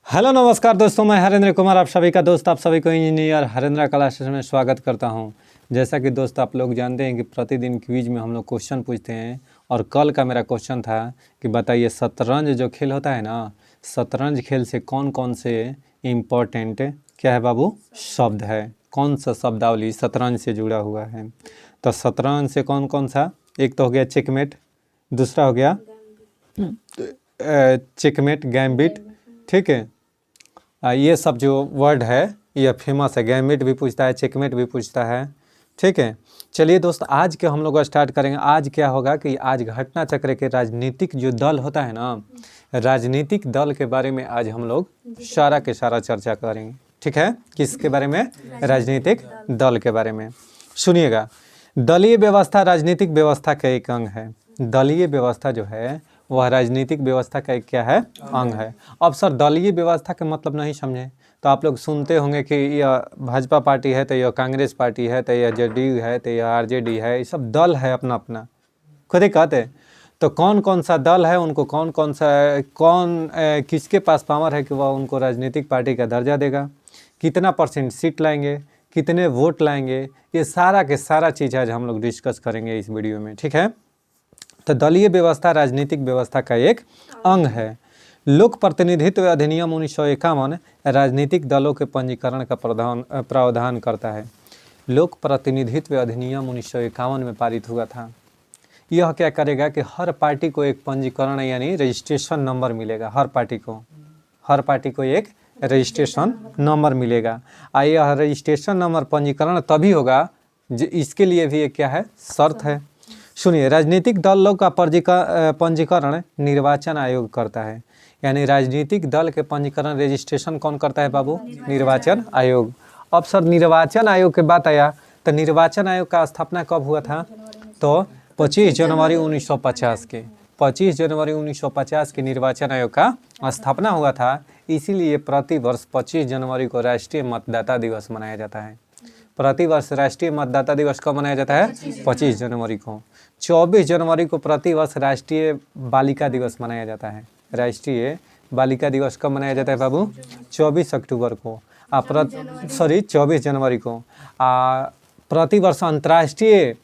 Hello नमस्कार दोस्तों, मैं हरेंद्र कुमार आप सभी का दोस्त, आप सभी को इंजीनियर हरेंद्र क्लासेस में स्वागत करता हूं। जैसा कि दोस्त आप लोग जानते हैं कि प्रतिदिन क्विज में हम लोग क्वेश्चन पूछते हैं और कल का मेरा क्वेश्चन था कि बताइए शतरंज जो खेल होता है ना, शतरंज खेल से कौन कौन से इम्पोर्टेंट क्या है बाबू शब्द है, कौन सा शब्दावली शतरंज से जुड़ा हुआ है। तो शतरंज से कौन कौन सा, एक तो हो गया चेकमेट, दूसरा हो गया चेकमेट गैम्बिट, ठीक है। ये सब जो वर्ड है ये फेमस है, गैम्बिट भी पूछता है, चेकमेट भी पूछता है, ठीक है। चलिए दोस्त, आज के हम लोग स्टार्ट करेंगे। आज क्या होगा कि आज घटना चक्र के राजनीतिक जो दल होता है ना, राजनीतिक दल के बारे में आज हम लोग सारा के सारा चर्चा करेंगे, ठीक है। किसके बारे में? राजनीतिक दल के बारे में। सुनिएगा, दलीय व्यवस्था राजनीतिक व्यवस्था का एक अंग है। दलीय व्यवस्था जो है वह राजनीतिक व्यवस्था का एक क्या है? अंग है। अब सर दलीय व्यवस्था का मतलब नहीं समझे तो आप लोग सुनते होंगे कि यह भाजपा पार्टी है तो यह कांग्रेस पार्टी है तो यह जेडीयू है तो यह आरजेडी है, ये सब दल है अपना अपना, खुद ही कहते। तो कौन कौन सा दल है, उनको कौन कौन सा किसके पास पावर है कि वह उनको राजनीतिक पार्टी का दर्जा देगा, कितना % सीट लाएंगे, कितने वोट लाएंगे, ये सारा के सारा चीज़ आज हम लोग डिस्कस करेंगे इस वीडियो में, ठीक है। तो दलीय व्यवस्था राजनीतिक व्यवस्था का एक अंग है। लोक प्रतिनिधित्व अधिनियम 1951 राजनीतिक दलों के पंजीकरण का प्रावधान करता है। लोक प्रतिनिधित्व अधिनियम 1951 में पारित हुआ था। यह क्या करेगा कि हर पार्टी को एक पंजीकरण यानी रजिस्ट्रेशन नंबर मिलेगा। हर पार्टी को एक रजिस्ट्रेशन नंबर मिलेगा। यह रजिस्ट्रेशन नंबर पंजीकरण तभी होगा, इसके लिए भी एक क्या है? शर्त है। सुनिए, राजनीतिक दलों का पंजीकरण निर्वाचन आयोग करता है। यानी राजनीतिक दल के पंजीकरण रजिस्ट्रेशन कौन करता है बाबू? निर्वाचन आयोग। अब सर निर्वाचन आयोग की बात आया तो निर्वाचन आयोग का स्थापना कब हुआ था? तो 25 जनवरी 1950 के 25 जनवरी 1950 के निर्वाचन आयोग का स्थापना हुआ था। इसीलिए प्रतिवर्ष 25 जनवरी को राष्ट्रीय मतदाता दिवस मनाया जाता है। प्रतिवर्ष राष्ट्रीय मतदाता दिवस कब मनाया जाता है? 25 जनवरी को। 24 जनवरी को प्रतिवर्ष राष्ट्रीय बालिका दिवस मनाया जाता है। राष्ट्रीय बालिका दिवस कब मनाया जाता है बाबू? 24 अक्टूबर को। 24 जनवरी को। प्रतिवर्ष अंतर्राष्ट्रीय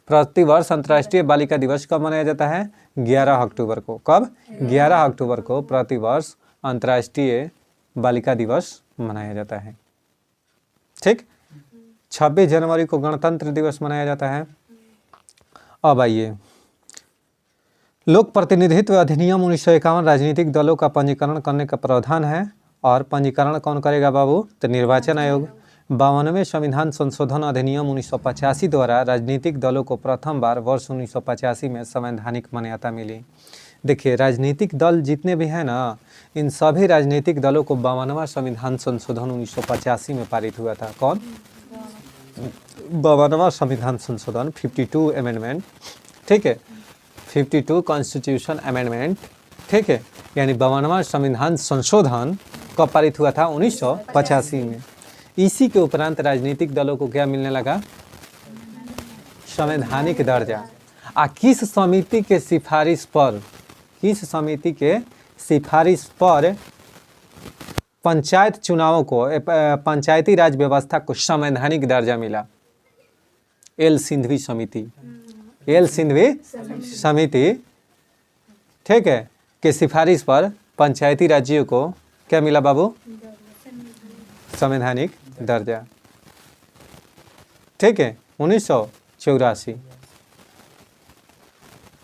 प्रतिवर्ष अंतर्राष्ट्रीय बालिका दिवस कब मनाया जाता है? 11 अक्टूबर को। कब? 11 अक्टूबर को प्रतिवर्ष अंतर्राष्ट्रीय बालिका दिवस मनाया जाता है, ठीक। 26 जनवरी को गणतंत्र दिवस मनाया जाता है। अब आइए, लोक प्रतिनिधित्व अधिनियम 1951 राजनीतिक दलों का पंजीकरण करने का प्रावधान है। और पंजीकरण कौन करेगा बाबू? तो निर्वाचन आयोग। 52वें संविधान संशोधन अधिनियम 1985 द्वारा राजनीतिक दलों को प्रथम बार वर्ष 1985 में संवैधानिक मान्यता मिली। देखिए, राजनीतिक दल जितने भी हैं ना, इन सभी राजनीतिक दलों को 52वां संविधान संशोधन 1985 में पारित हुआ था। कौन? 52वां संविधान संशोधन 52 अमेंडमेंट, ठीक है। 52 कॉन्स्टिट्यूशन अमेंडमेंट, ठीक है। यानी 52वां संविधान संशोधन कब पारित हुआ था? 1985 में। इसी के उपरांत राजनीतिक दलों को क्या मिलने लगा? संवैधानिक दर्जा। किस समिति के सिफारिश पर पंचायत चुनावों को, पंचायती राज व्यवस्था को संवैधानिक दर्जा मिला? एल सिंघवी समिति, ठीक है, के सिफारिश पर पंचायती राज्यों को क्या मिला बाबू? संवैधानिक दर्जा, ठीक है। 1984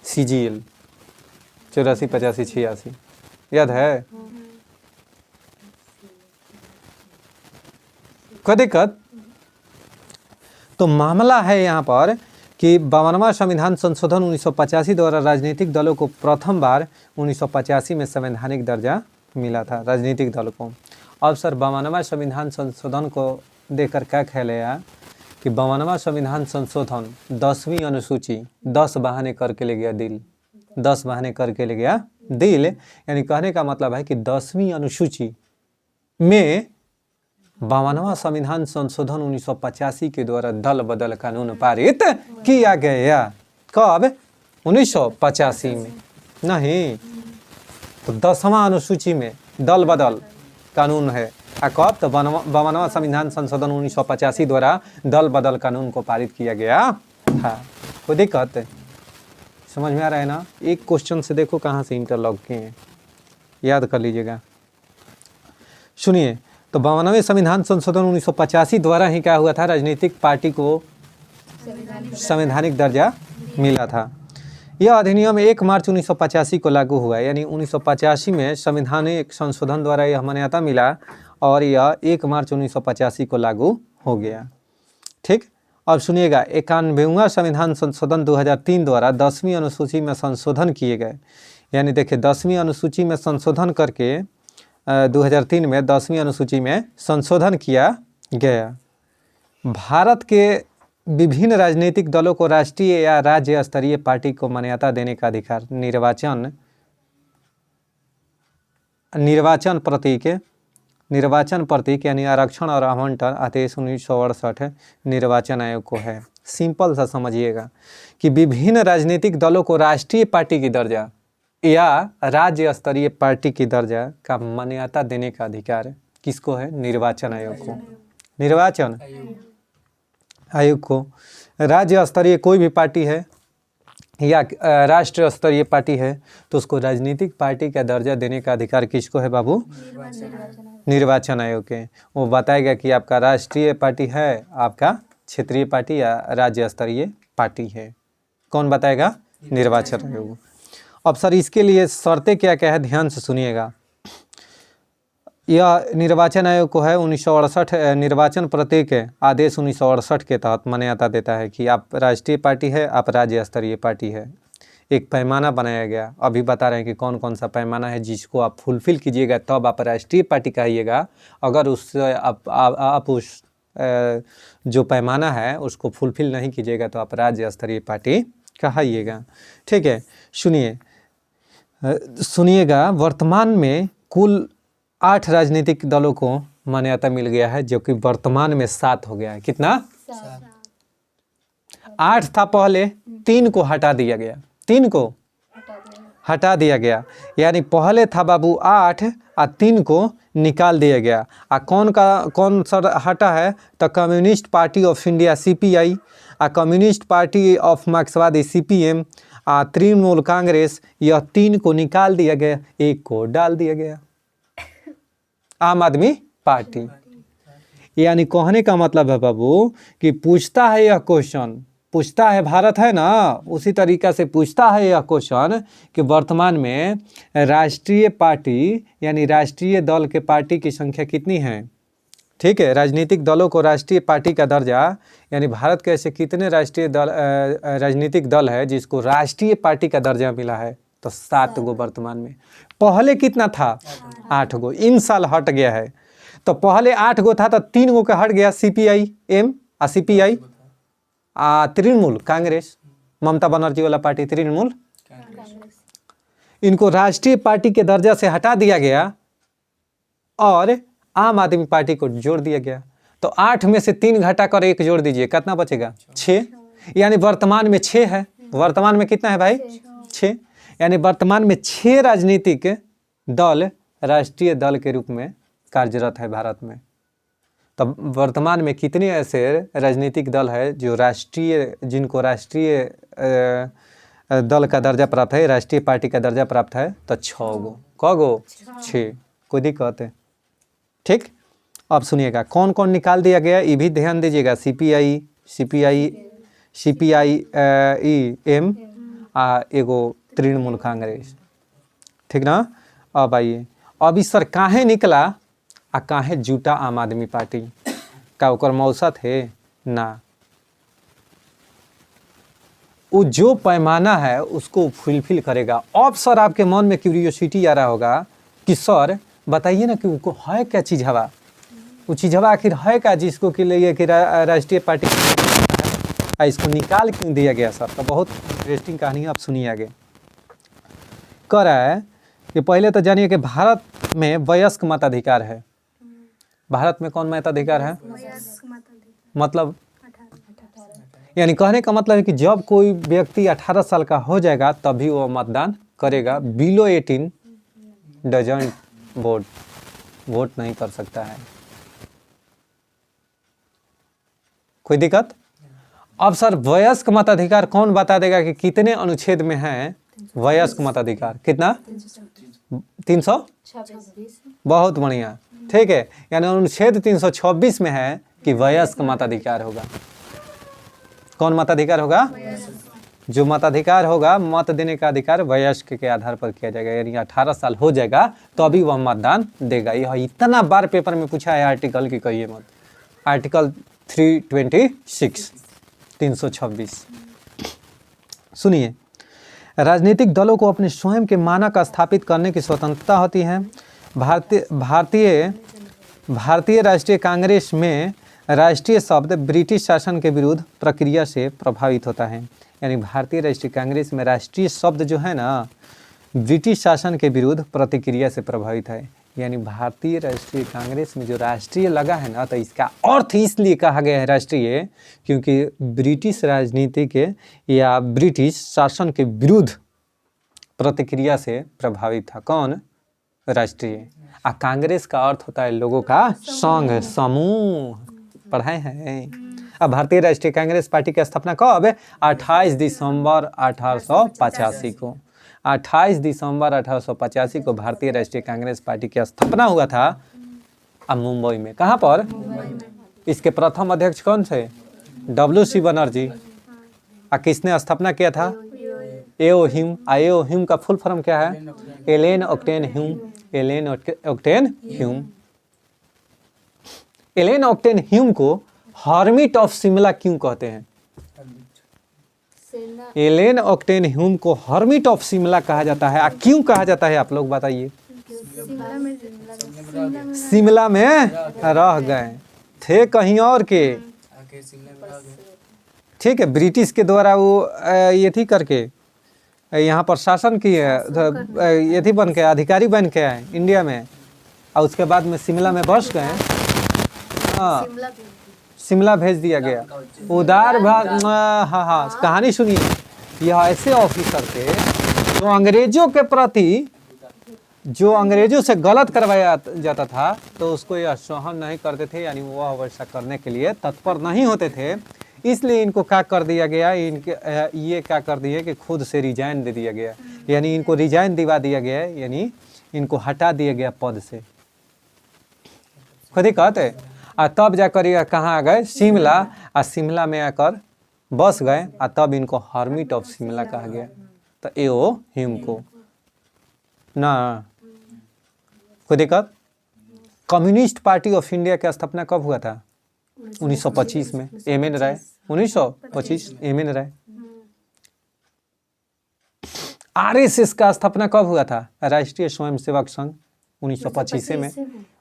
CGL 84, 85, 86 याद है? कोई दिक्कत? तो मामला है यहाँ पर कि 52वां संविधान संशोधन 1985 द्वारा राजनीतिक दलों को प्रथम बार 1985 में संवैधानिक दर्जा मिला था, राजनीतिक दल को। अब सर 52वां संविधान संशोधन को देखकर क्या ख्याल है कि 52वां संविधान संशोधन 10वीं अनुसूची 10 बहाने करके ले गया दिल। 10 बहाने करके ले गया दिल, यानी कहने का मतलब है कि 10वीं अनुसूची में 52वां संविधान संशोधन 1985 के द्वारा दल बदल कानून पारित किया गया। कब? 1985 में। नहीं, तो 10वां अनुसूची में दल बदल कानून है। कब? तो 52वां संविधान संशोधन 1985 द्वारा दल बदल कानून को पारित किया गया था। कोई दिक्कत? समझ में आ रहा है ना? एक क्वेश्चन से देखो कहाँ से इंटरलॉक किए हैं, याद कर लीजिएगा। सुनिए, तो 52वें संविधान संशोधन 1985 द्वारा ही क्या हुआ था? राजनीतिक पार्टी को संवैधानिक दर्जा मिला था। यह अधिनियम 1 मार्च 1985 को लागू हुआ, यानी 1985 में संवैधानिक संशोधन द्वारा यह मान्यता मिला और यह 1 मार्च 1985 को लागू हो गया। ठीक, अब सुनिएगा, 91वां संविधान संशोधन 2003 द्वारा 10वीं अनुसूची में संशोधन किए गए। यानी देखिए 10वीं अनुसूची में संशोधन करके 2003 में 10वीं अनुसूची में संशोधन किया गया। भारत के विभिन्न राजनीतिक दलों को राष्ट्रीय या राज्य स्तरीय पार्टी को मान्यता देने का अधिकार निर्वाचन प्रतीक यानी आरक्षण और आवंटन आदेश 1968 निर्वाचन आयोग को है। सिंपल सा समझिएगा कि विभिन्न राजनीतिक दलों को राष्ट्रीय पार्टी की दर्जा या राज्य स्तरीय पार्टी की दर्जा का मान्यता देने का अधिकार किसको है? निर्वाचन आयोग को। निर्वाचन आयोग को। राज्य स्तरीय कोई भी पार्टी है या राष्ट्रीय स्तरीय पार्टी है तो उसको राजनीतिक पार्टी का दर्जा देने का अधिकार किसको है बाबू? निर्वाचन आयोग के। वो बताएगा कि आपका राष्ट्रीय पार्टी है, आपका क्षेत्रीय पार्टी या राज्य स्तरीय पार्टी है। कौन बताएगा? निर्वाचन आयोग। अब सर इसके लिए शर्तें क्या क्या है, ध्यान से सुनिएगा। यह निर्वाचन आयोग को है 1968 निर्वाचन प्रत्येक आदेश 1968 के तहत मान्यता देता है कि आप राष्ट्रीय पार्टी है, आप राज्य स्तरीय पार्टी है। एक पैमाना बनाया गया, अभी बता रहे हैं कि कौन कौन सा पैमाना है जिसको आप फुलफिल कीजिएगा तब आप राष्ट्रीय पार्टी कहिएगा। अगर उससे आप उस जो पैमाना है उसको फुलफिल नहीं कीजिएगा तो आप राज्य स्तरीय पार्टी कहिएगा। ठीक है, सुनिएगा, वर्तमान में कुल 8 राजनीतिक दलों को मान्यता मिल गया है, जो कि वर्तमान में 7 हो गया है। कितना? 8 था पहले, 3 को हटा दिया गया। 3 को हटा दिया गया, यानी पहले था बाबू 8 और 3 को निकाल दिया गया। कौन सा हटा है? तो communist party of India CPI, communist party of मार्क्सवादी CPM, तृणमूल कांग्रेस, यह 3 को निकाल दिया गया, 1 को डाल दिया गया, आम आदमी पार्टी। यानी कहने का मतलब है बाबू कि पूछता है यह क्वेश्चन, पूछता है, भारत है ना, उसी तरीका से पूछता है यह क्वेश्चन कि वर्तमान में राष्ट्रीय पार्टी यानी राष्ट्रीय दल के पार्टी की संख्या कितनी है। ठीक है, राजनीतिक दलों को राष्ट्रीय पार्टी का दर्जा, यानी भारत के ऐसे कितने राजनीतिक दल है जिसको राष्ट्रीय पार्टी का दर्जा मिला है? तो 7 गो वर्तमान में। पहले कितना था? 8 गो। इन साल हट गया है। तो पहले 8 गो था तो 3 गो का हट गया, CPIM और CPI, तृणमूल कांग्रेस, ममता बनर्जी वाला पार्टी तृणमूल, इनको राष्ट्रीय पार्टी के दर्जा से हटा दिया गया और आम आदमी पार्टी को जोड़ दिया गया। तो 8 में से 3 घटाकर 1 जोड़ दीजिए, कितना बचेगा? 6। यानी वर्तमान में 6 है। वर्तमान में कितना है भाई? 6। यानी वर्तमान में 6 राजनीतिक दल राष्ट्रीय दल के रूप में कार्यरत है भारत में। तब वर्तमान में कितने ऐसे राजनीतिक दल है जो जिनको राष्ट्रीय दल का दर्जा प्राप्त है, राष्ट्रीय पार्टी का दर्जा प्राप्त है? तो 6 गो। क गो? 6। कोई दिक्कत है? ठीक, अब सुनिएगा कौन कौन निकाल दिया गया, ये भी ध्यान दीजिएगा। CPIM एगो तृणमूल कांग्रेस। ठीक ना? अब आइए, अब इस सर काहे निकला आ काहे जुटा आम आदमी पार्टी का? ओकर मौसा थे ना, वो जो पैमाना है उसको फुलफिल करेगा। अब सर आपके मन में क्यूरियोसिटी आ रहा होगा कि सर बताइए ना कि उनको है क्या चीज़ हवा, वो चीज़ हवा आखिर है क्या जिसको कि लिए कि राष्ट्रीय पार्टी इसको निकाल क्यों दिया गया सर? तो बहुत इंटरेस्टिंग कहानी आप सुनिए आगे। कह रहा है कि पहले तो जानिए कि भारत में वयस्क मताधिकार है। भारत में कौन मताधिकार है? मतलब यानी कहने का मतलब है कि जब कोई व्यक्ति 18 साल का हो जाएगा तभी वो मतदान करेगा। बिलो 18 डजंट वोट नहीं कर सकता है। कोई दिक्कत? अब सर वयस्क मताधिकार कौन बता देगा कि कितने अनुच्छेद में है वयस्क मताधिकार? कितना? 326। बहुत बढ़िया, ठीक है। यानी अनुच्छेद 326 में है कि वयस्क मताधिकार होगा। कौन मताधिकार होगा? जो मताधिकार होगा, मत देने का अधिकार वयस्क के आधार पर किया जाएगा। यानी 18 साल हो जाएगा तो अभी वह मतदान देगा। यह इतना बार पेपर में पूछा है आर्टिकल की, कहिए मत। आर्टिकल 326 326। सुनिए, राजनीतिक दलों को अपने स्वयं के मानक स्थापित करने की स्वतंत्रता होती है। भारतीय राष्ट्रीय कांग्रेस में राष्ट्रीय शब्द ब्रिटिश शासन के विरुद्ध प्रक्रिया से प्रभावित होता है। यानी भारतीय राष्ट्रीय कांग्रेस में राष्ट्रीय शब्द जो है ना, ब्रिटिश शासन के विरुद्ध प्रतिक्रिया से प्रभावित है। यानी भारतीय राष्ट्रीय कांग्रेस में जो राष्ट्रीय लगा है ना, तो इसका अर्थ इसलिए कहा गया है राष्ट्रीय, क्योंकि ब्रिटिश राजनीति के या ब्रिटिश शासन के विरुद्ध प्रतिक्रिया से प्रभावित था। कौन? राष्ट्रीय। आ कांग्रेस का अर्थ होता है लोगों का संघ, समूह। पढ़ाए हैं। अब भारतीय राष्ट्रीय कांग्रेस पार्टी की स्थापना कब? 28 दिसंबर 1885 को। 28 दिसंबर 1885 को भारतीय राष्ट्रीय कांग्रेस पार्टी की स्थापना हुआ था। अब मुंबई में। कहाँ पर? इसके प्रथम अध्यक्ष कौन थे? WC बनर्जी। किसने स्थापना किया था? A O Hume. एओ ह्यूम का फुल फॉर्म क्या है? Allan Octavian Hume. Allan Octavian Hume. Allan Octavian Hume को हर्मिट ऑफ शिमला क्यों कहते हैं? एलेन ऑक्टेन ह्यूम को हर्मिट ऑफ शिमला कहा जाता है। क्यों कहा जाता है आप लोग बताइए? शिमला में रह गए थे कहीं और के, ठीक है। ब्रिटिश के द्वारा वो ये थी करके यहाँ पर शासन की ये थी बन के, अधिकारी बन के आए इंडिया में, और उसके बाद में शिमला में बस गए। हाँ, शिमला भेज दिया गया। उदार भाग। हाँ, कहानी सुनिए। यह ऐसे ऑफिसर थे जो अंग्रेजों के प्रति, जो अंग्रेजों से गलत करवाया जाता था तो उसको यह सहन नहीं करते थे। यानी वह वैसा करने के लिए तत्पर नहीं होते थे। इसलिए इनको क्या कर दिया गया? ये क्या कर दिए कि खुद से रिजाइन दे दिया गया। यानी इनको रिजाइन दिवा दिया गया, यानी इनको हटा दिया गया पद से। खुद ही कहते। तब जाकर ये कहाँ आ गए? शिमला। शिमला में आकर बस गए, तब इनको हर्मिट ऑफ शिमला कहा गया। तो एओ ह्यूम को ना। कोई दिक्कत? कम्युनिस्ट पार्टी ऑफ इंडिया की स्थापना कब हुआ था? 1925 में। एम.एन. राय। 1925 एम.एन. राय। RSS का स्थापना कब हुआ था? राष्ट्रीय स्वयंसेवक संघ। 1925 में।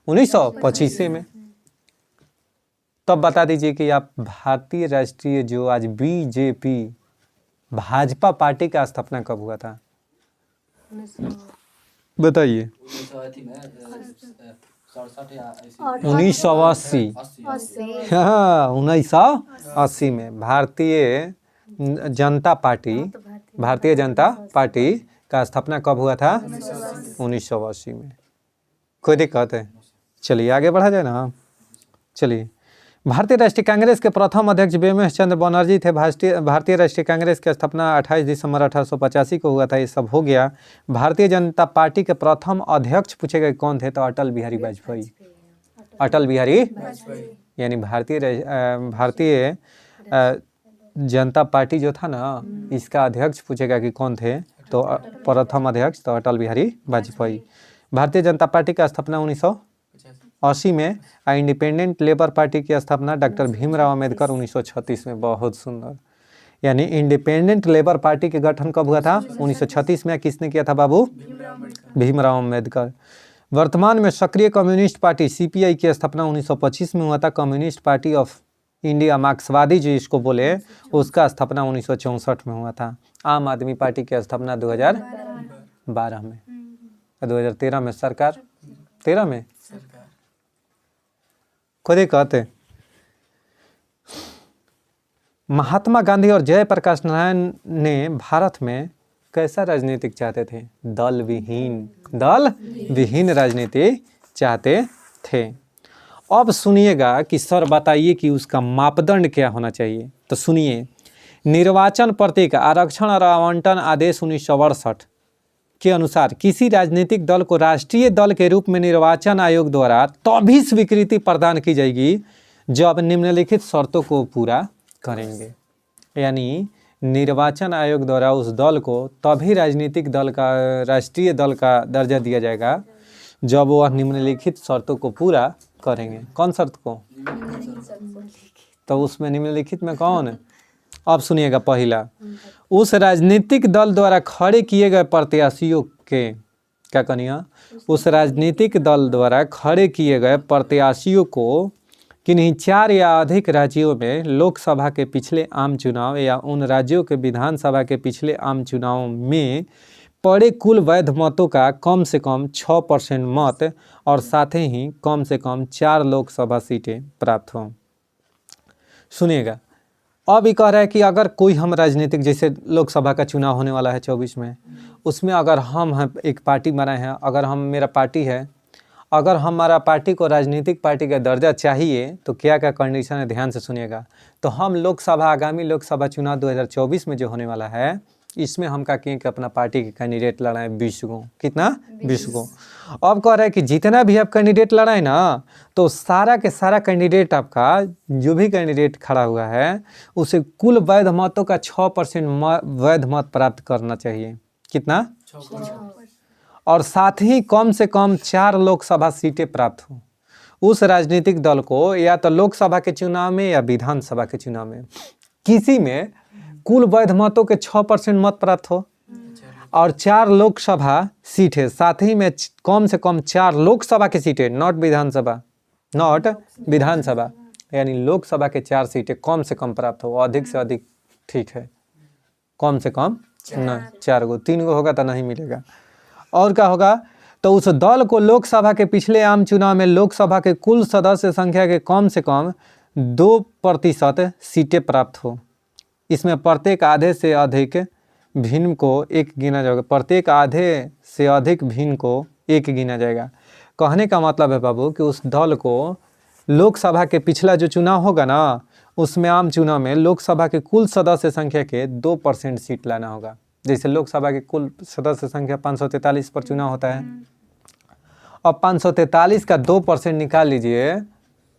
1925 में। तब बता दीजिए कि आप भारतीय राष्ट्रीय जो आज BJP भाजपा पार्टी का स्थापना कब हुआ था? बताइए। 1980। हाँ, 1980 में भारतीय जनता पार्टी का स्थापना कब हुआ था? 1980 में। कोई दिक्कत है? चलिए आगे बढ़ा जाए ना। चलिए, भारतीय राष्ट्रीय कांग्रेस के प्रथम अध्यक्ष बीएमएस चंद्र बनर्जी थे। भारतीय राष्ट्रीय कांग्रेस की स्थापना 28 दिसंबर 1885 को हुआ था। ये सब हो गया। भारतीय जनता पार्टी के प्रथम अध्यक्ष पूछे गए कौन थे? तो अटल बिहारी वाजपेयी। अटल बिहारी, यानी भारतीय जनता पार्टी जो था ना, इसका अध्यक्ष पूछेगा कि कौन थे, तो प्रथम अध्यक्ष तो अटल बिहारी वाजपेयी। भारतीय जनता पार्टी का स्थापना 1980 में। इंडिपेंडेंट लेबर पार्टी की स्थापना डॉक्टर भीमराव अंबेडकर 1936 में। बहुत सुंदर। यानी इंडिपेंडेंट लेबर पार्टी के गठन कब हुआ था? 1936 में। किसने किया था बाबू? भीमराव अंबेडकर। वर्तमान में सक्रिय कम्युनिस्ट पार्टी CPI की स्थापना 1925 में हुआ था। कम्युनिस्ट पार्टी ऑफ इंडिया, मार्क्सवादी जो इसको बोले, उसका स्थापना 1964 में हुआ था। आम आदमी पार्टी की स्थापना 2012 में। 2013 में सरकार। 13 में खुद ही कहते। महात्मा गांधी और जयप्रकाश नारायण ने भारत में कैसा राजनीतिक चाहते थे? दल विहीन राजनीति चाहते थे। अब सुनिएगा कि सर बताइए कि उसका मापदंड क्या होना चाहिए। तो सुनिए, निर्वाचन प्रतीक आरक्षण और आवंटन आदेश 1968 के अनुसार किसी राजनीतिक दल को राष्ट्रीय दल के रूप में निर्वाचन आयोग द्वारा तभी स्वीकृति प्रदान की जाएगी जब निम्नलिखित शर्तों को पूरा करेंगे। यानी निर्वाचन आयोग द्वारा उस दल को तभी राजनीतिक दल का, राष्ट्रीय दल का दर्जा दिया जाएगा जब वह निम्नलिखित शर्तों को पूरा करेंगे। कौन शर्त को? तो उसमें निम्नलिखित में कौन? अब सुनिएगा, पहला, उस राजनीतिक दल द्वारा खड़े किए गए प्रत्याशियों के, क्या कनिया, उस राजनीतिक दल द्वारा खड़े किए गए प्रत्याशियों को किन्हीं 4 या अधिक राज्यों में लोकसभा के पिछले आम चुनाव या उन राज्यों के विधानसभा के पिछले आम चुनाव में पड़े कुल वैध मतों का कम से कम 6% मत और साथ ही कम से कम 4 लोकसभा सीटें प्राप्त हों। सुनिएगा, अब ये कह रहा है कि अगर कोई हम राजनीतिक, जैसे लोकसभा का चुनाव होने वाला है 24 में, उसमें अगर हम एक पार्टी बनाए हैं, अगर हम, मेरा पार्टी है, अगर हमारा पार्टी को राजनीतिक पार्टी का दर्जा चाहिए तो क्या क्या कंडीशन है, ध्यान से सुनिएगा। तो हम लोकसभा, आगामी लोकसभा चुनाव 2024 में जो होने वाला है, इसमें हम क्या किए कि अपना पार्टी के कैंडिडेट लड़ाएं 20 गो। कितना? 20 गो। अब कह रहा है कि जितना भी आप कैंडिडेट लड़ाएं ना, तो सारा के सारा कैंडिडेट आपका, जो भी कैंडिडेट खड़ा हुआ है, उसे कुल वैध मतों का 6% वैध मत प्राप्त करना चाहिए। कितना? 6%। और साथ ही कम से कम 4 लोकसभा सीटें प्राप्त हो उस राजनीतिक दल को, या तो लोकसभा के चुनाव में या विधानसभा के चुनाव में, किसी में कुल वैध मतों के 6% मत प्राप्त हो और 4 लोकसभा सीटें, साथ ही में कम से कम 4 लोकसभा की सीटें, नॉट विधानसभा, यानी लोकसभा के 4 सीटें कम से कम प्राप्त हो। अधिक से अधिक ठीक है, कम से कम नहीं, 4 गो, 3 गो होगा तो नहीं मिलेगा। और क्या होगा? तो उस दल को लोकसभा के पिछले आम चुनाव में लोकसभा के कुल सदस्य संख्या के कम से कम 2% सीटें प्राप्त हो। इसमें प्रत्येक आधे से अधिक भिन्न को 1 गिना जाएगा। प्रत्येक आधे से अधिक भिन्न को 1 गिना जाएगा। कहने का मतलब है बाबू कि उस दल को लोकसभा के पिछला जो चुनाव होगा ना, उसमें आम चुनाव में लोकसभा के कुल सदस्य संख्या के 2% सीट लाना होगा। जैसे लोकसभा के कुल सदस्य संख्या 543 पर चुनाव होता है, अब 543 का 2% निकाल लीजिए,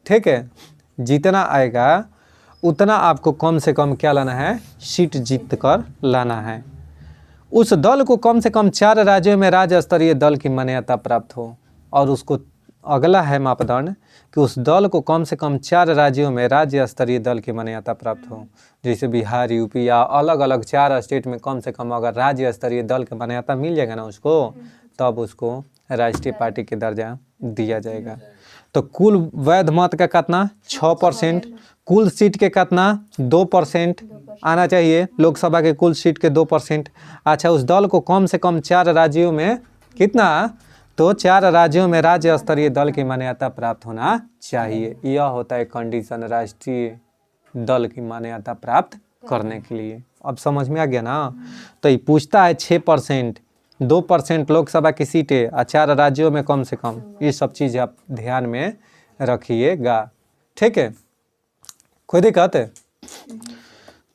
ठीक है, जितना आएगा उतना आपको कम से कम क्या लाना है? सीट जीत कर लाना है। उस दल को कम से कम 4 राज्यों में राज्य स्तरीय दल की मान्यता प्राप्त हो। और उसको अगला है मापदंड कि उस दल को कम से कम 4 राज्यों में राज्य स्तरीय दल की मान्यता प्राप्त हो। जैसे बिहार, यूपी या अलग अलग 4 स्टेट में कम से कम अगर राज्य स्तरीय दल की मान्यता मिल जाएगा ना उसको, तब उसको राष्ट्रीय पार्टी के दर्जा दिया जाएगा। तो कुल वैध मत का कितना? 6%। कुल सीट के कितना? 2% आना चाहिए, लोकसभा के कुल सीट के 2%। अच्छा, उस दल को कम से कम 4 राज्यों में कितना? तो 4 राज्यों में राज्य स्तरीय दल की मान्यता प्राप्त होना चाहिए। यह होता है कंडीशन राष्ट्रीय दल की मान्यता प्राप्त करने के लिए। अब समझ में आ गया ना? तो ये पूछता है 6%, 2% लोकसभा की सीटें और 4 राज्यों में कम से कम, ये सब चीज़ आप ध्यान में रखिएगा। ठीक है, कोई दिक्कत है?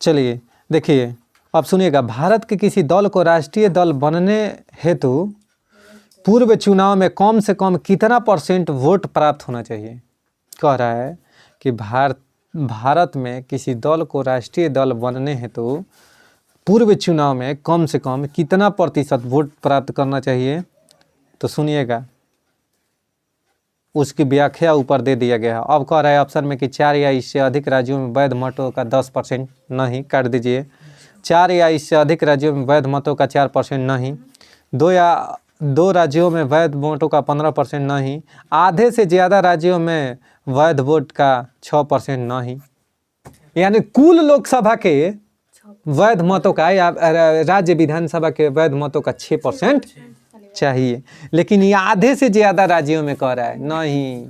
चलिए देखिए, अब सुनिएगा, भारत के किसी दल को राष्ट्रीय दल बनने हेतु पूर्व चुनाव में कम से कम कितना % वोट प्राप्त होना चाहिए? कह रहा है कि भारत में किसी दल को राष्ट्रीय दल बनने हेतु पूर्व चुनाव में कम से कम कितना % वोट प्राप्त करना चाहिए? तो सुनिएगा, उसकी व्याख्या ऊपर दे दिया गया है। अब कह रहा है ऑप्शन में कि 4 या इससे अधिक राज्यों में वैध मतों का 10% नहीं, काट दीजिए। 4 या इससे अधिक राज्यों में वैध मतों का 4% नहीं, 2 राज्यों में वैध वोटों का 15% नहीं, आधे से ज़्यादा राज्यों में वैध वोट का 6% नहीं। यानी कुल लोकसभा के वैध मतों का या राज्य विधानसभा के वैध मतों का 6% चाहिए। लेकिन ये आधे से ज़्यादा राज्यों में कह रहा है नहीं,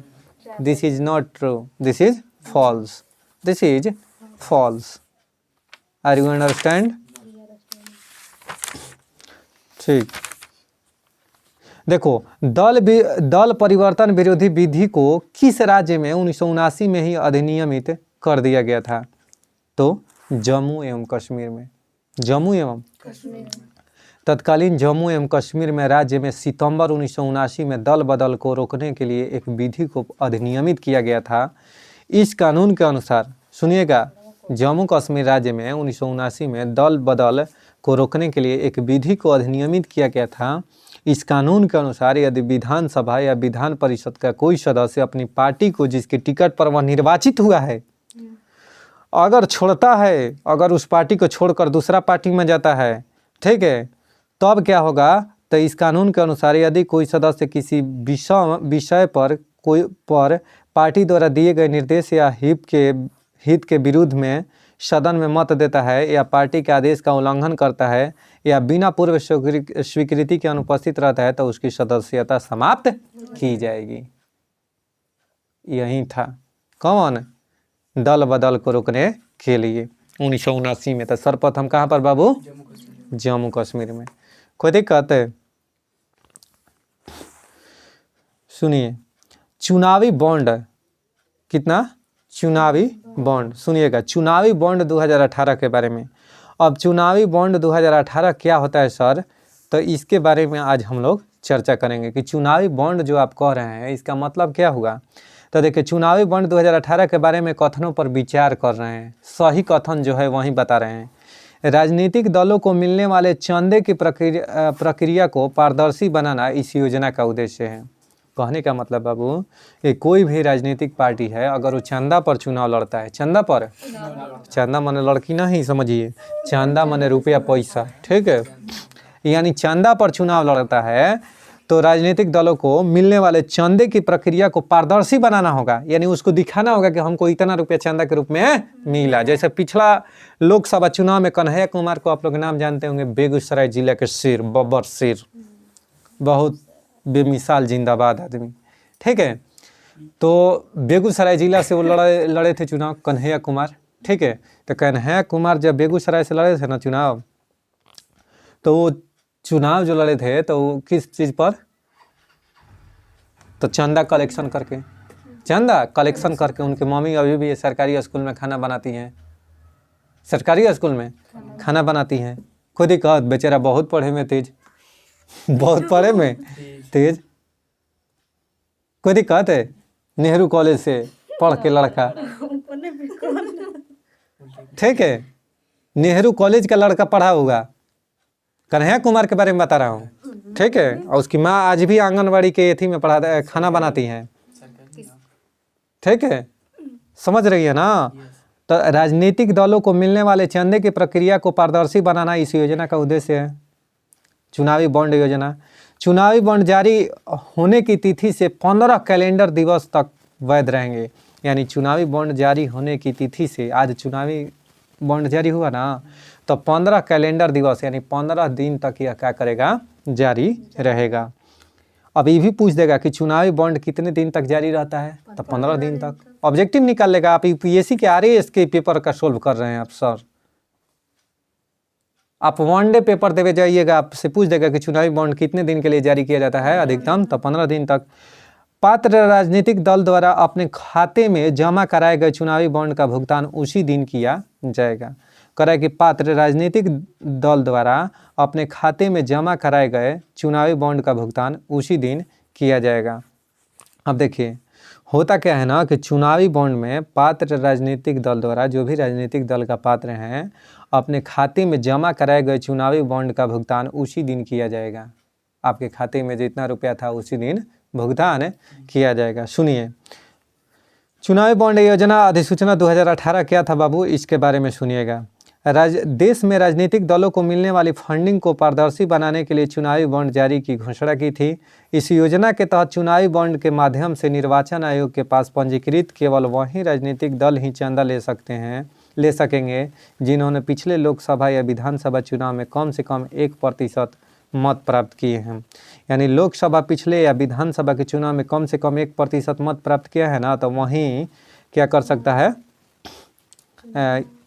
this is not true, this is false, this is false. Are you understand? ठीक। देखो, दल परिवर्तन विरोधी विधि को किस राज्य में 1979 में ही अधिनियमित कर दिया गया था? तो जम्मू एवं कश्मीर में। जम्मू एवं तत्कालीन जम्मू एवं कश्मीर में राज्य में सितंबर 1979 में दल बदल को रोकने के लिए एक विधि को अधिनियमित किया गया था। इस कानून के अनुसार, सुनिएगा, जम्मू कश्मीर राज्य में 1979 में दल बदल को रोकने के लिए एक विधि को अधिनियमित किया गया था। इस कानून के अनुसार यदि विधानसभा या विधान परिषद का कोई सदस्य अपनी पार्टी को जिसके टिकट पर वह निर्वाचित हुआ है अगर छोड़ता है, अगर उस पार्टी को छोड़कर दूसरा पार्टी में जाता है, ठीक है, तब क्या होगा? तो इस कानून के अनुसार यदि कोई सदस्य किसी विषय पर पार्टी द्वारा दिए गए निर्देश या हित के विरुद्ध में सदन में मत देता है या पार्टी के आदेश का उल्लंघन करता है या बिना पूर्व स्वीकृति के अनुपस्थित रहता है तो उसकी सदस्यता समाप्त की जाएगी। यही था कौन? दल बदल को रोकने के लिए 1979 में। तो सर्वप्रथम कहाँ पर बाबू? जम्मू कश्मीर में। कोई दिक्कत है? सुनिए, चुनावी बॉन्ड कितना? चुनावी बॉन्ड, सुनिएगा, चुनावी बॉन्ड 2018 के बारे में। अब चुनावी बॉन्ड 2018 क्या होता है सर? तो इसके बारे में आज हम लोग चर्चा करेंगे कि चुनावी बॉन्ड जो आप कह रहे हैं इसका मतलब क्या हुआ। तो देखिए, चुनावी बॉन्ड 2018 के बारे में कथनों पर विचार कर रहे हैं, सही कथन जो है वही बता रहे हैं। राजनीतिक दलों को मिलने वाले चंदे की प्रक्रिया को पारदर्शी बनाना इस योजना का उद्देश्य है। कहने का मतलब बाबू, ये कोई भी राजनीतिक पार्टी है अगर वो चंदा पर चुनाव लड़ता है, चंदा पर, चंदा माने लड़की नहीं समझिए, चंदा माने रुपया पैसा, ठीक है, यानी चंदा पर चुनाव लड़ता है तो राजनीतिक दलों को मिलने वाले चंदे की प्रक्रिया को पारदर्शी बनाना होगा, यानी उसको दिखाना होगा कि हमको इतना रुपया चंदा के रूप में मिला। जैसे पिछला लोकसभा चुनाव में कन्हैया कुमार को आप लोग नाम जानते होंगे, बेगूसराय जिला के शेर, बब्बर शेर, बहुत बेमिसाल जिंदाबाद आदमी, ठीक है। तो बेगूसराय जिला से वो लड़े थे चुनाव, कन्हैया कुमार, ठीक है। तो कन्हैया कुमार जब बेगूसराय से लड़े थे ना चुनाव, तो वो चुनाव जो लड़े थे तो किस चीज़ पर? तो चंदा कलेक्शन करके, चंदा कलेक्शन करके। उनकी मम्मी अभी भी सरकारी स्कूल में खाना बनाती हैं, सरकारी स्कूल में खाना बनाती हैं। खुद ही कहा, बेचारा बहुत पढ़े में तेज, बहुत पढ़े में तेज, कोई दिक्कत है? नेहरू कॉलेज से पढ़ के लड़का, ठीक है, नेहरू कॉलेज का लड़का पढ़ा होगा। कन्हैया कुमार के बारे में बता रहा हूँ, ठीक है। और उसकी माँ आज भी आंगनबाड़ी के एथी में खाना बनाती हैं, ठीक है, समझ रही है ना। तो राजनीतिक दलों को मिलने वाले चंदे की प्रक्रिया को पारदर्शी बनाना इस योजना का उद्देश्य है, चुनावी बॉन्ड योजना। चुनावी बॉन्ड जारी होने की तिथि से 15 कैलेंडर दिवस तक वैध रहेंगे, यानी चुनावी बॉन्ड जारी होने की तिथि से, आज चुनावी बॉन्ड जारी हुआ ना, तो 15 कैलेंडर दिवस यानी 15 दिन तक यह क्या करेगा? जारी रहेगा। अब ये भी पूछ देगा कि चुनावी बॉन्ड कितने दिन तक जारी रहता है? तो 15 दिन तक। ऑब्जेक्टिव निकाल लेगा। आप यूपीएससी के RAS के पेपर का सोल्व कर रहे हैं आप सर, आप वन डे पेपर देवे जाइएगा, आपसे पूछ देगा कि चुनावी बॉन्ड कितने दिन के लिए जारी किया जाता है? अधिकतम तो 15 दिन तक। पात्र राजनीतिक दल द्वारा अपने खाते में जमा कराए गए चुनावी बॉन्ड का भुगतान उसी दिन किया जाएगा। कराए कि पात्र राजनीतिक दल द्वारा अपने खाते में जमा कराए गए चुनावी बॉन्ड का भुगतान उसी दिन किया जाएगा। अब देखिए, होता क्या है ना कि चुनावी बॉन्ड में पात्र राजनीतिक दल द्वारा, जो भी राजनीतिक दल का पात्र हैं, अपने खाते में जमा कराए गए चुनावी बॉन्ड का भुगतान उसी दिन किया जाएगा। आपके खाते में जितना रुपया था उसी दिन भुगतान किया जाएगा। सुनिए, चुनावी बॉन्ड योजना अधिसूचना 2018 क्या था बाबू, इसके बारे में सुनिएगा। देश में राजनीतिक दलों को मिलने वाली फंडिंग को पारदर्शी बनाने के लिए चुनावी बॉन्ड जारी की घोषणा की थी। इस योजना के तहत चुनावी बॉन्ड के माध्यम से निर्वाचन आयोग के पास पंजीकृत केवल वही राजनीतिक दल ही चंदा ले सकेंगे जिन्होंने पिछले लोकसभा या विधानसभा चुनाव में कम से कम 1% मत प्राप्त किए हैं। यानी लोकसभा पिछले या विधानसभा के चुनाव में कम से कम 1% मत प्राप्त किया है ना, तो वहीं क्या कर सकता है?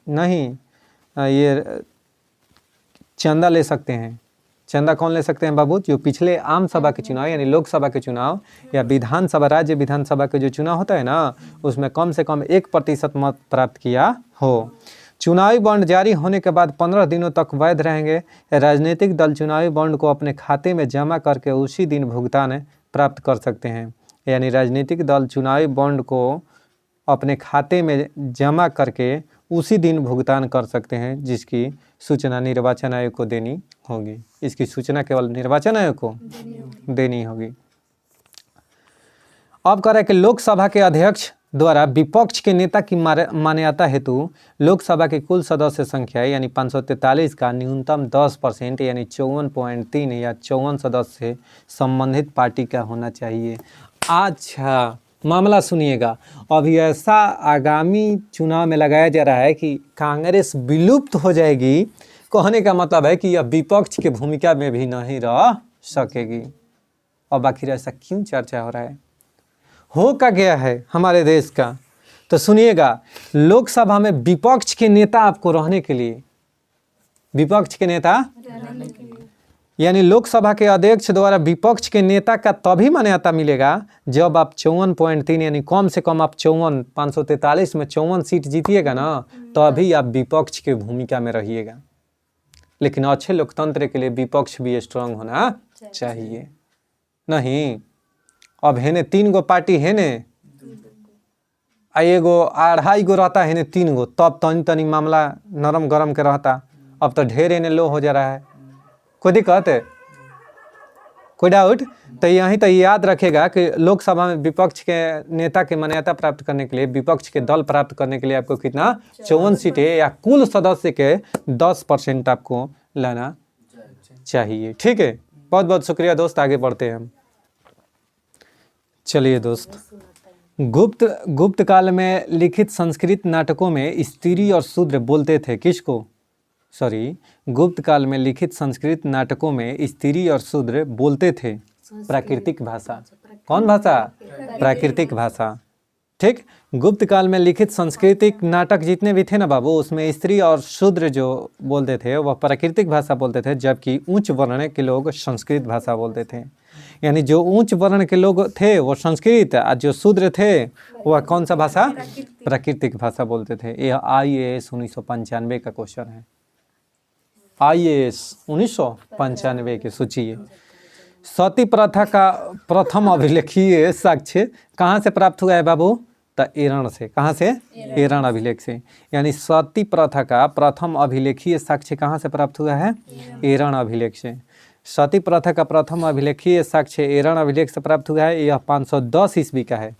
नहीं, ये चंदा ले सकते हैं, चंदा कौन ले सकते हैं बाबू? जो पिछले आम सभा के चुनाव यानी लोकसभा के चुनाव या विधानसभा राज्य विधानसभा के जो चुनाव होता है ना, उसमें कम से कम 1% मत प्राप्त किया हो। चुनावी बॉन्ड जारी होने के बाद 15 दिनों तक वैध रहेंगे। राजनीतिक दल चुनावी बॉन्ड को अपने खाते में जमा करके उसी दिन भुगतान प्राप्त कर सकते हैं। यानी राजनीतिक दल चुनावी बॉन्ड को अपने खाते में जमा करके उसी दिन भुगतान कर सकते हैं, जिसकी सूचना निर्वाचन आयोग को देनी होगी। इसकी सूचना केवल निर्वाचन आयोग को देनी होगी। अब कह रहा है कि लोकसभा के अध्यक्ष द्वारा विपक्ष के नेता की मान्यता हेतु लोकसभा की कुल सदस्य संख्या यानी 543 का न्यूनतम 10% यानी 54.3 या 54 सदस्य से संबंधित पार्टी का होना चाहिए। अच्छा, मामला सुनिएगा। अभी ऐसा आगामी चुनाव में लगाया जा रहा है कि कांग्रेस विलुप्त हो जाएगी। कहने का मतलब है कि यह विपक्ष की भूमिका में भी नहीं रह सकेगी। अब आखिर ऐसा क्यों चर्चा हो रहा है? हो क्या गया है हमारे देश का? तो सुनिएगा, लोकसभा में विपक्ष के नेता आपको रहने के लिए, विपक्ष के नेता यानी लोकसभा के अध्यक्ष द्वारा विपक्ष के नेता का तभी मान्यता मिलेगा जब आप 54.3 यानी कम से कम आप 543 में 54 सीट जीतिएगा ना, तभी आप विपक्ष की भूमिका में रहिएगा। लेकिन अच्छे लोकतंत्र के लिए विपक्ष भी स्ट्रांग होना चाहिए। नहीं, अब है ने 3 गो पार्टी है ने, एगो 2.5 गो रहता है ने 3 गो, तब तनी मामला नरम गरम के रहता। अब तो ढेर एने लो हो जा रहा है। कोई दिक्कत है? कोई डाउट? तो यहीं तो याद रखेगा कि लोकसभा में विपक्ष के नेता की मान्यता प्राप्त करने के लिए, विपक्ष के दल प्राप्त करने के लिए आपको कितना 54 सीटें या कुल सदस्य के 10% आपको लाना चाहिए। ठीक है, बहुत बहुत शुक्रिया दोस्त। आगे बढ़ते हैं हम। चलिए दोस्त, गुप्त काल में लिखित संस्कृत नाटकों में स्त्री और शूद्र बोलते थे किसको? गुप्त काल में लिखित संस्कृत नाटकों में स्त्री और शूद्र बोलते थे प्राकृतिक भाषा। कौन भाषा? प्राकृतिक भाषा। ठीक, गुप्त काल में लिखित सांस्कृतिक नाटक जितने भी थे ना बाबू, उसमें स्त्री और शूद्र जो बोलते थे वह प्राकृतिक भाषा बोलते थे, जबकि उच्च वर्ण के लोग संस्कृत भाषा बोलते थे। यानी जो उच्च वर्ण के लोग थे वो संस्कृत, और जो शूद्र थे वह कौन सा भाषा? प्राकृतिक भाषा बोलते थे। यह IAS 1995 का क्वेश्चन है। IAS 1995 के सोचिए। सती प्रथा का प्रथम अभिलेखीय साक्ष्य कहाँ से प्राप्त हुआ है बाबू? तो एरण से। कहाँ से? एरण अभिलेख से। यानी सती प्रथा का प्रथम अभिलेखीय साक्ष्य कहाँ से प्राप्त हुआ है? एरण अभिलेख से। सती प्रथा का प्रथम अभिलेखीय साक्ष्य एरण अभिलेख से प्राप्त हुआ है। यह 510 ईस्वी का है।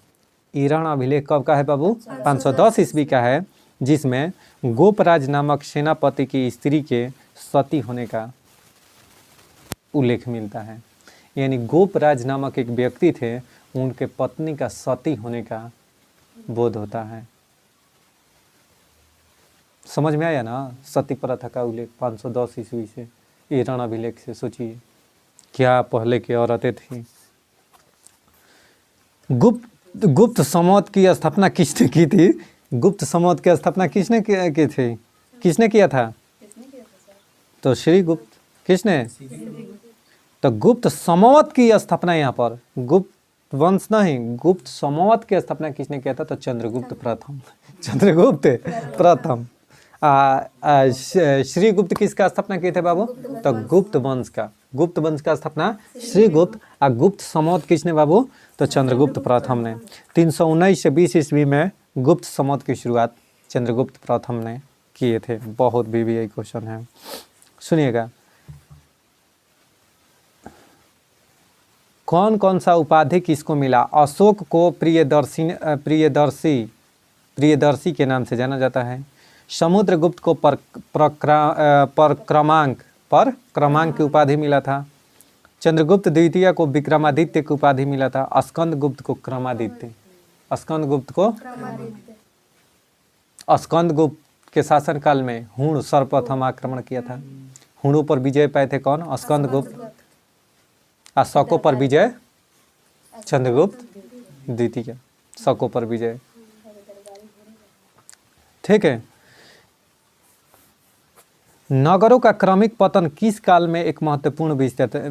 एरण अभिलेख कब का है बाबू? 510 ईस्वी का है, जिसमें गोपराज नामक सेनापति की स्त्री के सती होने का उल्लेख मिलता है। यानी गोपराज नामक एक व्यक्ति थे, उनके पत्नी का सती होने का बोध होता है। समझ में आया ना? सती प्रथा का उल्लेख 510 ईस्वी से एरण अभिलेख से। सोचिए क्या पहले की औरतें थी। गुप्त सम्वत की स्थापना किसने की थी? गुप्त सम्वत की स्थापना किसने की थी? किसने किया था? तो श्री गुप्त। किसने? तो गुप्त सम्वत की स्थापना, यहाँ पर गुप्त वंश नहीं, गुप्त सम्वत की स्थापना किसने किया था? तो चंद्रगुप्त प्रथम। चंद्रगुप्त प्रथम। श्री गुप्त किसका स्थापना किए थे बाबू? तो गुप्त वंश का स्थापना श्री गुप्त। और गुप्त सम्वत किसने बाबू? तो चंद्रगुप्त प्रथम ने। 319 से 20 ईस्वी में गुप्त सम्वत की शुरुआत चंद्रगुप्त प्रथम ने किए थे। बहुत BBI क्वेश्चन है, सुनिएगा। कौन कौन सा उपाधि किसको मिला? अशोक को प्रियदर्शी के नाम से जाना जाता है। समुद्रगुप्त को परक्रमांक की उपाधि मिला था। चंद्रगुप्त द्वितीय को विक्रमादित्य की उपाधि मिला था। स्कंदगुप्त को क्रमादित्य। स्कंदगुप्त के शासनकाल में हुण सर्वप्रथम आक्रमण किया था। हुणों पर विजय पाए थे कौन? स्कंदगुप्त। और शकों पर विजय चंद्रगुप्त द्वितीय। शकों पर विजय। ठीक है। नगरों का क्रमिक पतन किस काल में एक महत्वपूर्ण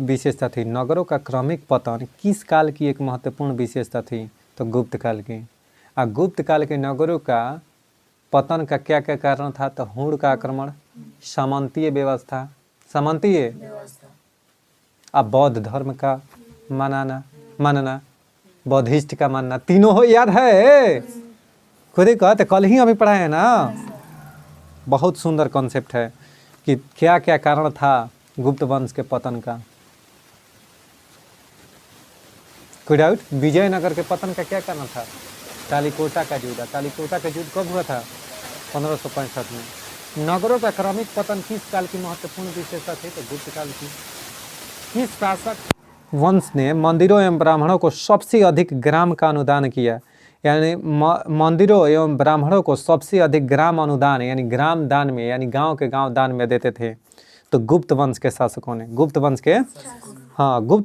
विशेषता थी? नगरों का क्रमिक पतन किस काल की एक महत्वपूर्ण विशेषता थी? तो गुप्त काल की। गुप्त काल के नगरों का पतन का क्या क्या कारण था? तो हुण का आक्रमण, सामंतीय व्यवस्था, सामंतीय अब बौद्ध धर्म का मानना, बौद्धिस्ट का मानना, तीनों हो याद है? खुद ही कहते, कल ही अभी पढ़ा है ना। बहुत सुंदर कॉन्सेप्ट है कि क्या क्या कारण था गुप्त वंश के पतन का। कोई डाउट? विजयनगर के पतन का क्या कारण था? तालिकोटा का युद्ध। तालिकोटा का युद्ध कब हुआ था? 1565 में। नगरों का क्रमिक पतन किस काल की महत्वपूर्ण विशेषता थी? तो गुप्त काल की। किस शासक वंश ने मंदिरों एवं ब्राह्मणों को सबसे अधिक ग्राम का अनुदान किया? यानी मंदिरों एवं ब्राह्मणों को सबसे अधिक ग्राम अनुदान यानी ग्राम दान में, यानी गांव के गांव दान में देते थे। तो गुप्त वंश के शासकों ने, गुप्त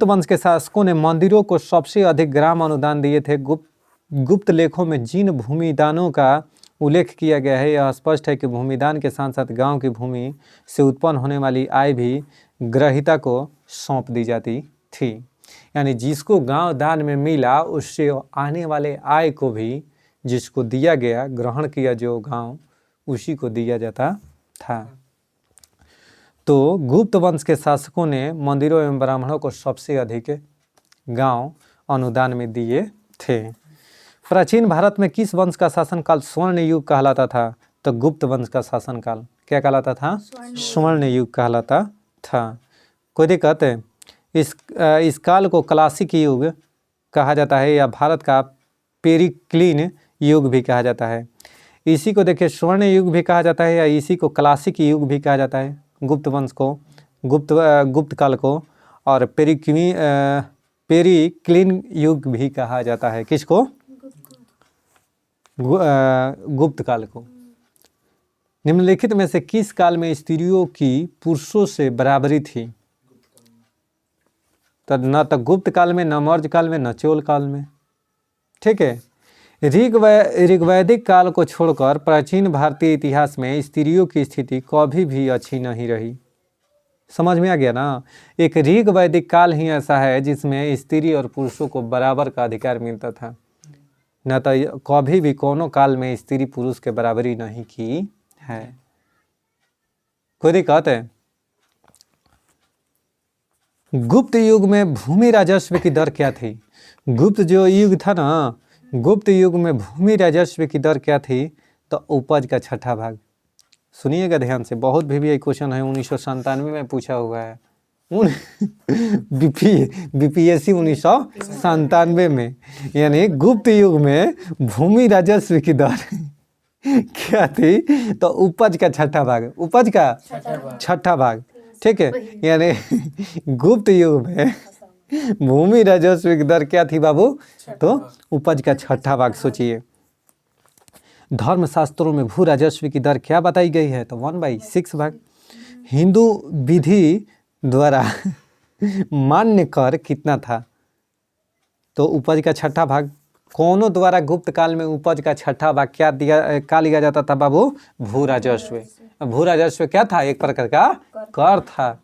वंश के शासकों ने मंदिरों को सबसे अधिक ग्राम अनुदान दिए थे। गुप्त लेखों में जिन भूमिदानों का उल्लेख किया गया है, यह स्पष्ट है कि भूमिदान के साथ साथ गांव की भूमि से उत्पन्न होने वाली आय भी ग्रहिता को सौंप दी जाती थी। यानी जिसको गांव दान में मिला, उससे आने वाले आय को भी जिसको दिया गया, ग्रहण किया जो गांव, उसी को दिया जाता था। तो गुप्त वंश के शासकों ने मंदिरों एवं ब्राह्मणों को सबसे अधिक गांव अनुदान में दिए थे। प्राचीन भारत में किस वंश का शासनकाल स्वर्ण युग कहलाता था? तो गुप्त वंश का शासनकाल क्या कहलाता था? स्वर्ण युग कहलाता था। कोई दिक्कत है? इस काल को क्लासिक युग कहा जाता है या भारत का पेरिक्लिन युग भी कहा जाता है। इसी को देखिए स्वर्ण युग भी कहा जाता है या इसी को क्लासिक युग भी कहा जाता है। गुप्त वंश को, गुप्त काल को, और पेरिक्लिन युग भी कहा जाता है। किसको? गुप्त काल को। निम्नलिखित में से किस काल में स्त्रियों की पुरुषों से बराबरी थी? तो न तो गुप्त काल में, न मौर्य काल में, न चोल काल में। ठीक है। ऋग्वैदिक काल को छोड़कर प्राचीन भारतीय इतिहास में स्त्रियों की स्थिति कभी भी अच्छी नहीं रही। समझ में आ गया ना? एक ऋग्वैदिक काल ही ऐसा है जिसमें स्त्री और पुरुषों को बराबर का अधिकार मिलता था। न तो कभी भी कोनो काल में स्त्री पुरुष के बराबरी नहीं की है। कोई दिक्कत है? गुप्त युग में भूमि राजस्व की दर क्या थी? गुप्त जो युग था ना, गुप्त युग में भूमि राजस्व की दर क्या थी? तो उपज का छठा भाग। सुनिएगा ध्यान से, बहुत भी क्वेश्चन है 1997 में पूछा हुआ है। बीपीएससी 1997 में। यानी गुप्त युग में भूमि राजस्व की दर क्या थी? तो उपज का छठा भाग। उपज का छठा भाग। ठीक है। यानी गुप्त युग में भूमि राजस्व की दर क्या थी बाबू? तो उपज का छठा भाग। सोचिए, धर्मशास्त्रों में भू राजस्व की दर क्या बताई गई है? तो 1/6 भाग। हिंदू विधि द्वारा मान्य कर कितना था? तो उपज का छठा भाग। कौनों द्वारा गुप्त काल में उपज का छठा भाग क्या लिया जाता था बाबू? भू राजस्व। भू राजस्व क्या था? एक प्रकार का कर था।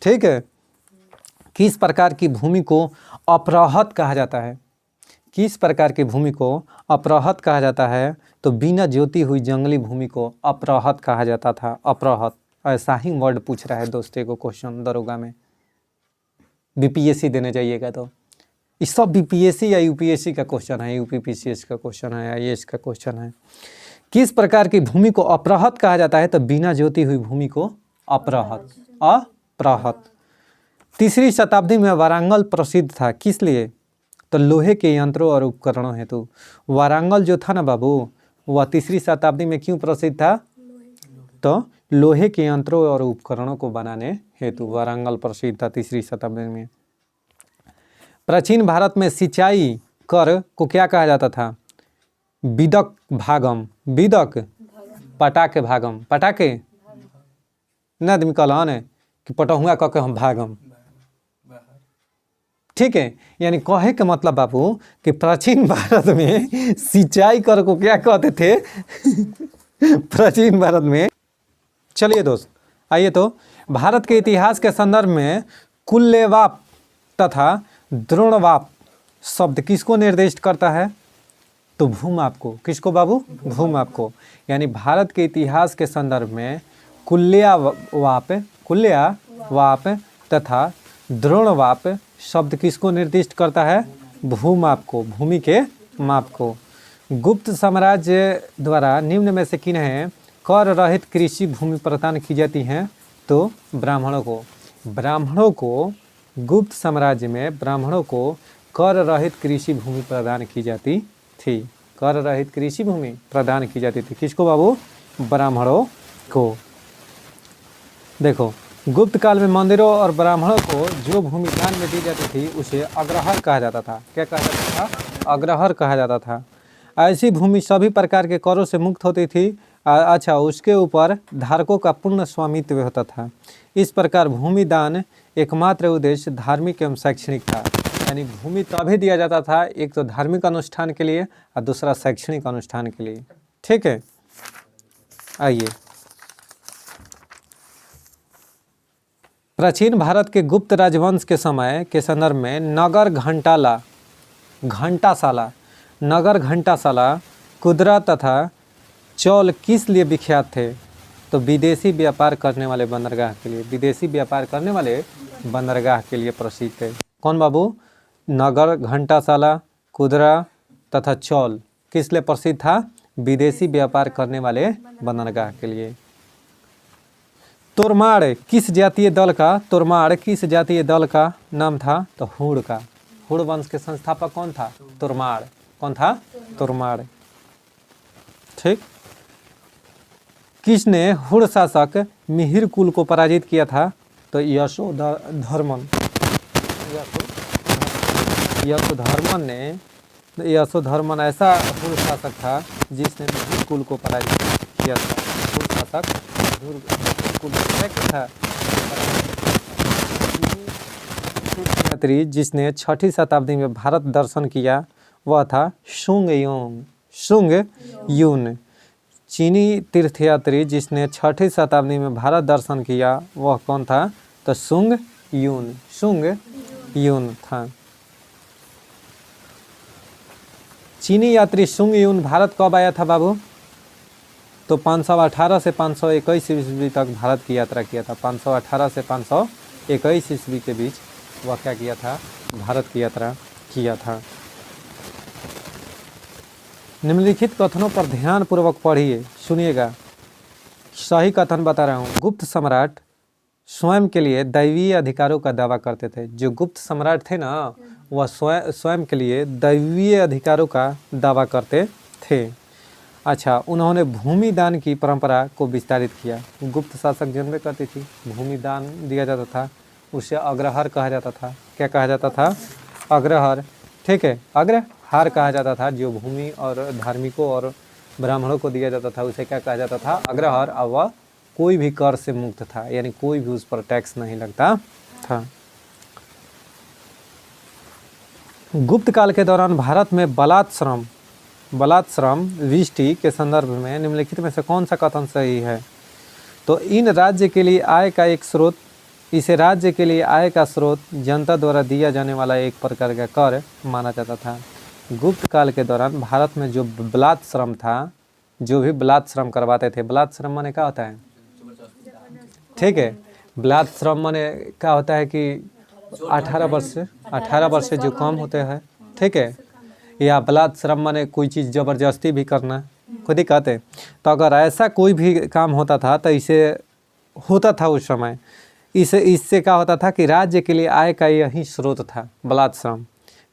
ठीक है। किस प्रकार की भूमि को अपरहत कहा जाता है? किस प्रकार की भूमि को अपरहत कहा जाता है? तो बिना जोती हुई जंगली भूमि को अपरहत कहा जाता था। अपरहत, ऐसा ही वर्ड पूछ रहा है दोस्तों को क्वेश्चन दरोगा में। बीपीएससी देने जाइएगा तो इस सब बीपीएससी या यूपीएससी का क्वेश्चन है, यूपीपीसीएस का क्वेश्चन है, आईएएस का क्वेश्चन है। किस प्रकार की भूमि को अपरहत कहा जाता है? तो बिना जोती हुई भूमि को अपरहत। अपरहत। 3री शताब्दी में वारंगल प्रसिद्ध था। किस लिए? तो लोहे के यंत्रों और उपकरणों हेतु। वारंगल जो था ना बाबू, वह 3री शताब्दी में क्यों प्रसिद्ध था? तो लोहे के यंत्रों और उपकरणों को बनाने हेतु वारंगल प्रसिद्ध था 3री शताब्दी में। प्राचीन भारत में सिंचाई कर को क्या कहा जाता था? विदक भागम। विदक पटाके भागम। पटाके न आदमी कहलन कि पटहुआ कह के हम भागम। ठीक है। यानी कहे के मतलब बाबू कि प्राचीन भारत में सिंचाई कर को क्या कहते थे? प्राचीन भारत में। चलिए दोस्त, आइए तो भारत के इतिहास के संदर्भ में कुल्लेवाप तथा द्रोणवाप शब्द किसको निर्दिष्ट करता है? तो भूमाप को। किसको बाबू? भूमाप को। यानी भारत के इतिहास के संदर्भ में कुल्लेवाप तथा द्रोणवाप शब्द किसको निर्दिष्ट करता है? भूमाप को, भूमि के माप को। गुप्त साम्राज्य द्वारा निम्न में से किन्हें कर रहित कृषि भूमि प्रदान की जाती हैं? तो ब्राह्मणों को। ब्राह्मणों को गुप्त साम्राज्य में ब्राह्मणों को कर रहित कृषि भूमि प्रदान की जाती थी। कर रहित कृषि भूमि प्रदान की जाती थी। किसको बाबू? ब्राह्मणों को। देखो, गुप्त काल में मंदिरों और ब्राह्मणों को जो भूमि दान में दी जाती थी उसे अग्रहर कहा जाता था। क्या कहा जाता था? अग्रहर कहा जाता था। ऐसी भूमि सभी प्रकार के करों से मुक्त होती थी। अच्छा, उसके ऊपर धारकों का पूर्ण स्वामित्व होता था। इस प्रकार भूमि दान एकमात्र उद्देश्य धार्मिक एवं शैक्षणिक था। यानी भूमि तभी दिया जाता था, एक तो धार्मिक अनुष्ठान के लिए और दूसरा शैक्षणिक अनुष्ठान के लिए। ठीक है, आइए प्राचीन भारत के गुप्त राजवंश के समय के संदर्भ में नगर घंटाशाला, कुदरा तथा चौल किस लिए विख्यात थे? तो विदेशी व्यापार करने वाले बंदरगाह के लिए। विदेशी व्यापार करने वाले बंदरगाह के लिए प्रसिद्ध थे। कौन बाबू? नगर घंटाशाला, कुदरा तथा चौल किस लिए प्रसिद्ध था? विदेशी व्यापार करने वाले बंदरगाह के लिए। तोरमाड़ किस जातीय दल का नाम था? तो हुड़ का। हुड़ वंश के संस्थापक कौन था? तोरमाड़। कौन था? तोरमाड़। ठीक। किसने हुड़ शासक मिहिर कुल को पराजित किया था? तो यशोधर्मन ऐसा हुड़ शासक था जिसने मिहिर कुल को पराजित किया था। हुड़ शासक जिसने 6ठी शताब्दी में भारत दर्शन किया वह था शुंग यून। चीनी तीर्थयात्री जिसने 6ठी शताब्दी में भारत दर्शन किया वह कौन था? तो शुंग यून था। चीनी यात्री शुंग यून भारत कब आया था बाबू? तो 518 से 521 ईस्वी तक भारत की यात्रा किया था। 518 से 521 ईस्वी के बीच वह क्या किया था? भारत की यात्रा किया था। निम्नलिखित कथनों पर ध्यान पूर्वक पढ़िए, सुनिएगा। सही कथन बता रहा हूँ। गुप्त सम्राट स्वयं के लिए दैवीय अधिकारों का दावा करते थे। जो गुप्त सम्राट थे ना, वह स्वयं के लिए दैवीय अधिकारों का दावा करते थे। अच्छा, उन्होंने भूमि दान की परंपरा को विस्तारित किया। गुप्त शासक जन्मे करती थी, भूमि दान दिया जाता था, उसे अग्रहार कहा जाता था। क्या कहा जाता था? अग्रहार। ठीक है, अग्रहार कहा जाता था। जो भूमि और धार्मिकों और ब्राह्मणों को दिया जाता था उसे क्या कहा जाता था? अग्रहार। और वह कोई भी कर से मुक्त था, यानी कोई भी उस पर टैक्स नहीं लगता था। गुप्त काल के दौरान भारत में बलात् श्रम विष्टि के संदर्भ में निम्नलिखित में से कौन सा कथन सही है? तो इसे राज्य के लिए आय का स्रोत जनता द्वारा दिया जाने वाला एक प्रकार का कर माना जाता था। गुप्त काल के दौरान भारत में जो बलात् श्रम था, जो भी बलात् श्रम करवाते थे, बलात् श्रम माने क्या होता है? ठीक है, बलात् श्रम माने क्या होता है कि 18 वर्ष से जो कम होते हैं, ठीक है, या बलात् श्रम माने कोई चीज़ ज़बरदस्ती भी करना, कोई दिक्कत है। तो अगर ऐसा कोई भी काम होता था तो इसे होता था उस समय। इससे क्या होता था कि राज्य के लिए आय का यही स्रोत था, बलात् श्रम।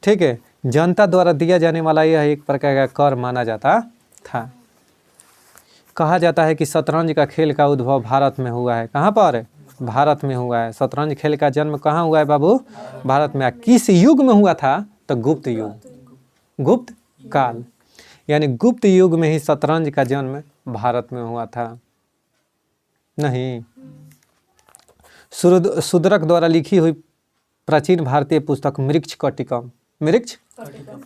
ठीक है, जनता द्वारा दिया जाने वाला यह एक प्रकार का कर माना जाता था। कहा जाता है कि शतरंज का खेल का उद्भव भारत में हुआ है। कहाँ पर? भारत में हुआ है। शतरंज खेल का जन्म कहाँ हुआ है बाबू? भारत में। किस युग में हुआ था? तो गुप्त युग, गुप्त काल, यानी गुप्त युग में ही शतरंज का जन्म भारत में हुआ था। नहीं, शूद्रक द्वारा लिखी हुई प्राचीन भारतीय पुस्तक मृक्ष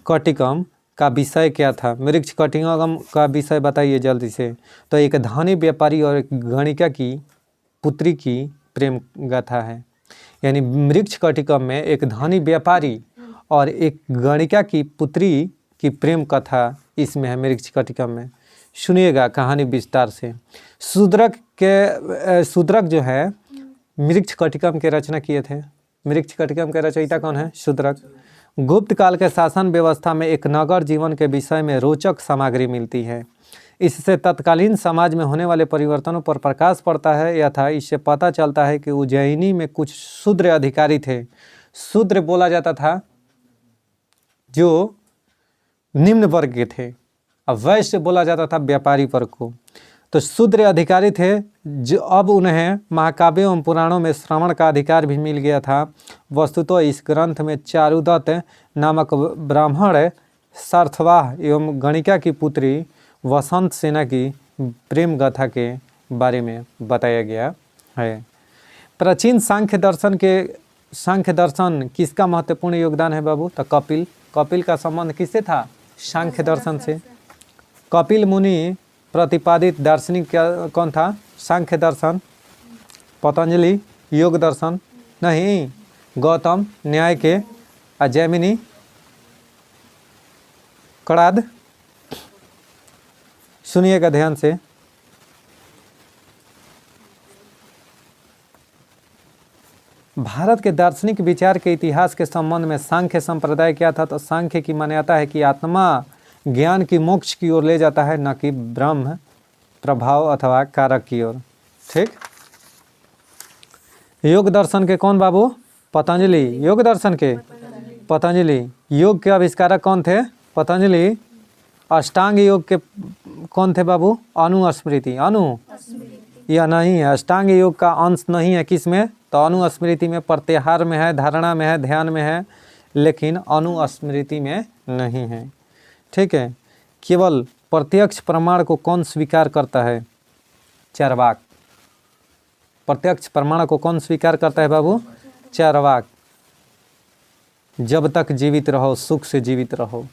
कटिकम का विषय क्या था? मृक्ष कटिकम का विषय बताइए जल्दी से। तो एक धनी व्यापारी और एक गणिका की पुत्री की प्रेम गाथा है। यानी मृक्ष कटिकम में एक धनी व्यापारी और एक गणिका की पुत्री की प्रेम कथा इसमें है मृक्ष कटिकम में। सुनिएगा कहानी विस्तार से। शूद्रक जो है मृक्ष कटिकम के रचना किए थे। मृक्ष कटिकम के रचयिता कौन है? शूद्रक। गुप्त काल के शासन व्यवस्था में एक नगर जीवन के विषय में रोचक सामग्री मिलती है। इससे तत्कालीन समाज में होने वाले परिवर्तनों पर प्रकाश पड़ता है यथा इससे पता चलता है कि उज्जैनी में कुछ शूद्र अधिकारी थे। शूद्र बोला जाता था जो निम्न वर्ग के थे, अब वैश्य बोला जाता था व्यापारी वर्ग को। तो शूद्र अधिकारी थे जो अब उन्हें महाकाव्यों एवं पुराणों में श्रवण का अधिकार भी मिल गया था। वस्तुतः इस ग्रंथ में चारुदत्त नामक ब्राह्मण सार्थवाह एवं गणिका की पुत्री वसंत सेना की प्रेम गाथा के बारे में बताया गया है। प्राचीन सांख्य दर्शन किसका महत्वपूर्ण योगदान है बाबू? तो कपिल का संबंध किससे था? सांख्य दर्शन से। कपिल मुनि प्रतिपादित दार्शनिक कौन था? सांख्य दर्शन। पतंजलि योग दर्शन नहीं, गौतम न्याय के, जैमिनी कणाद। सुनिएगा ध्यान से। भारत के दार्शनिक विचार के इतिहास के संबंध में सांख्य संप्रदाय क्या था? तो सांख्य की मान्यता है कि आत्मा ज्ञान की मोक्ष की ओर ले जाता है, न कि ब्रह्म प्रभाव अथवा कारक की ओर। ठीक। योग दर्शन के कौन बाबू? पतंजलि। योग दर्शन के पतंजलि। योग के आविष्कारक कौन थे? पतंजलि। अष्टांग योग के कौन थे बाबू? अनुस्मृति। या नहीं है, अष्टांग योग का अंश नहीं है किसमें? तो अनुस्मृति में, प्रत्याहार में है, धारणा में है, ध्यान में है, लेकिन अनुस्मृति में नहीं है। ठीक है। केवल प्रत्यक्ष प्रमाण को कौन स्वीकार करता है? चार्वाक। प्रत्यक्ष प्रमाण को कौन स्वीकार करता है बाबू? चार्वाक। जब तक जीवित रहो सुख से जीवित रहो।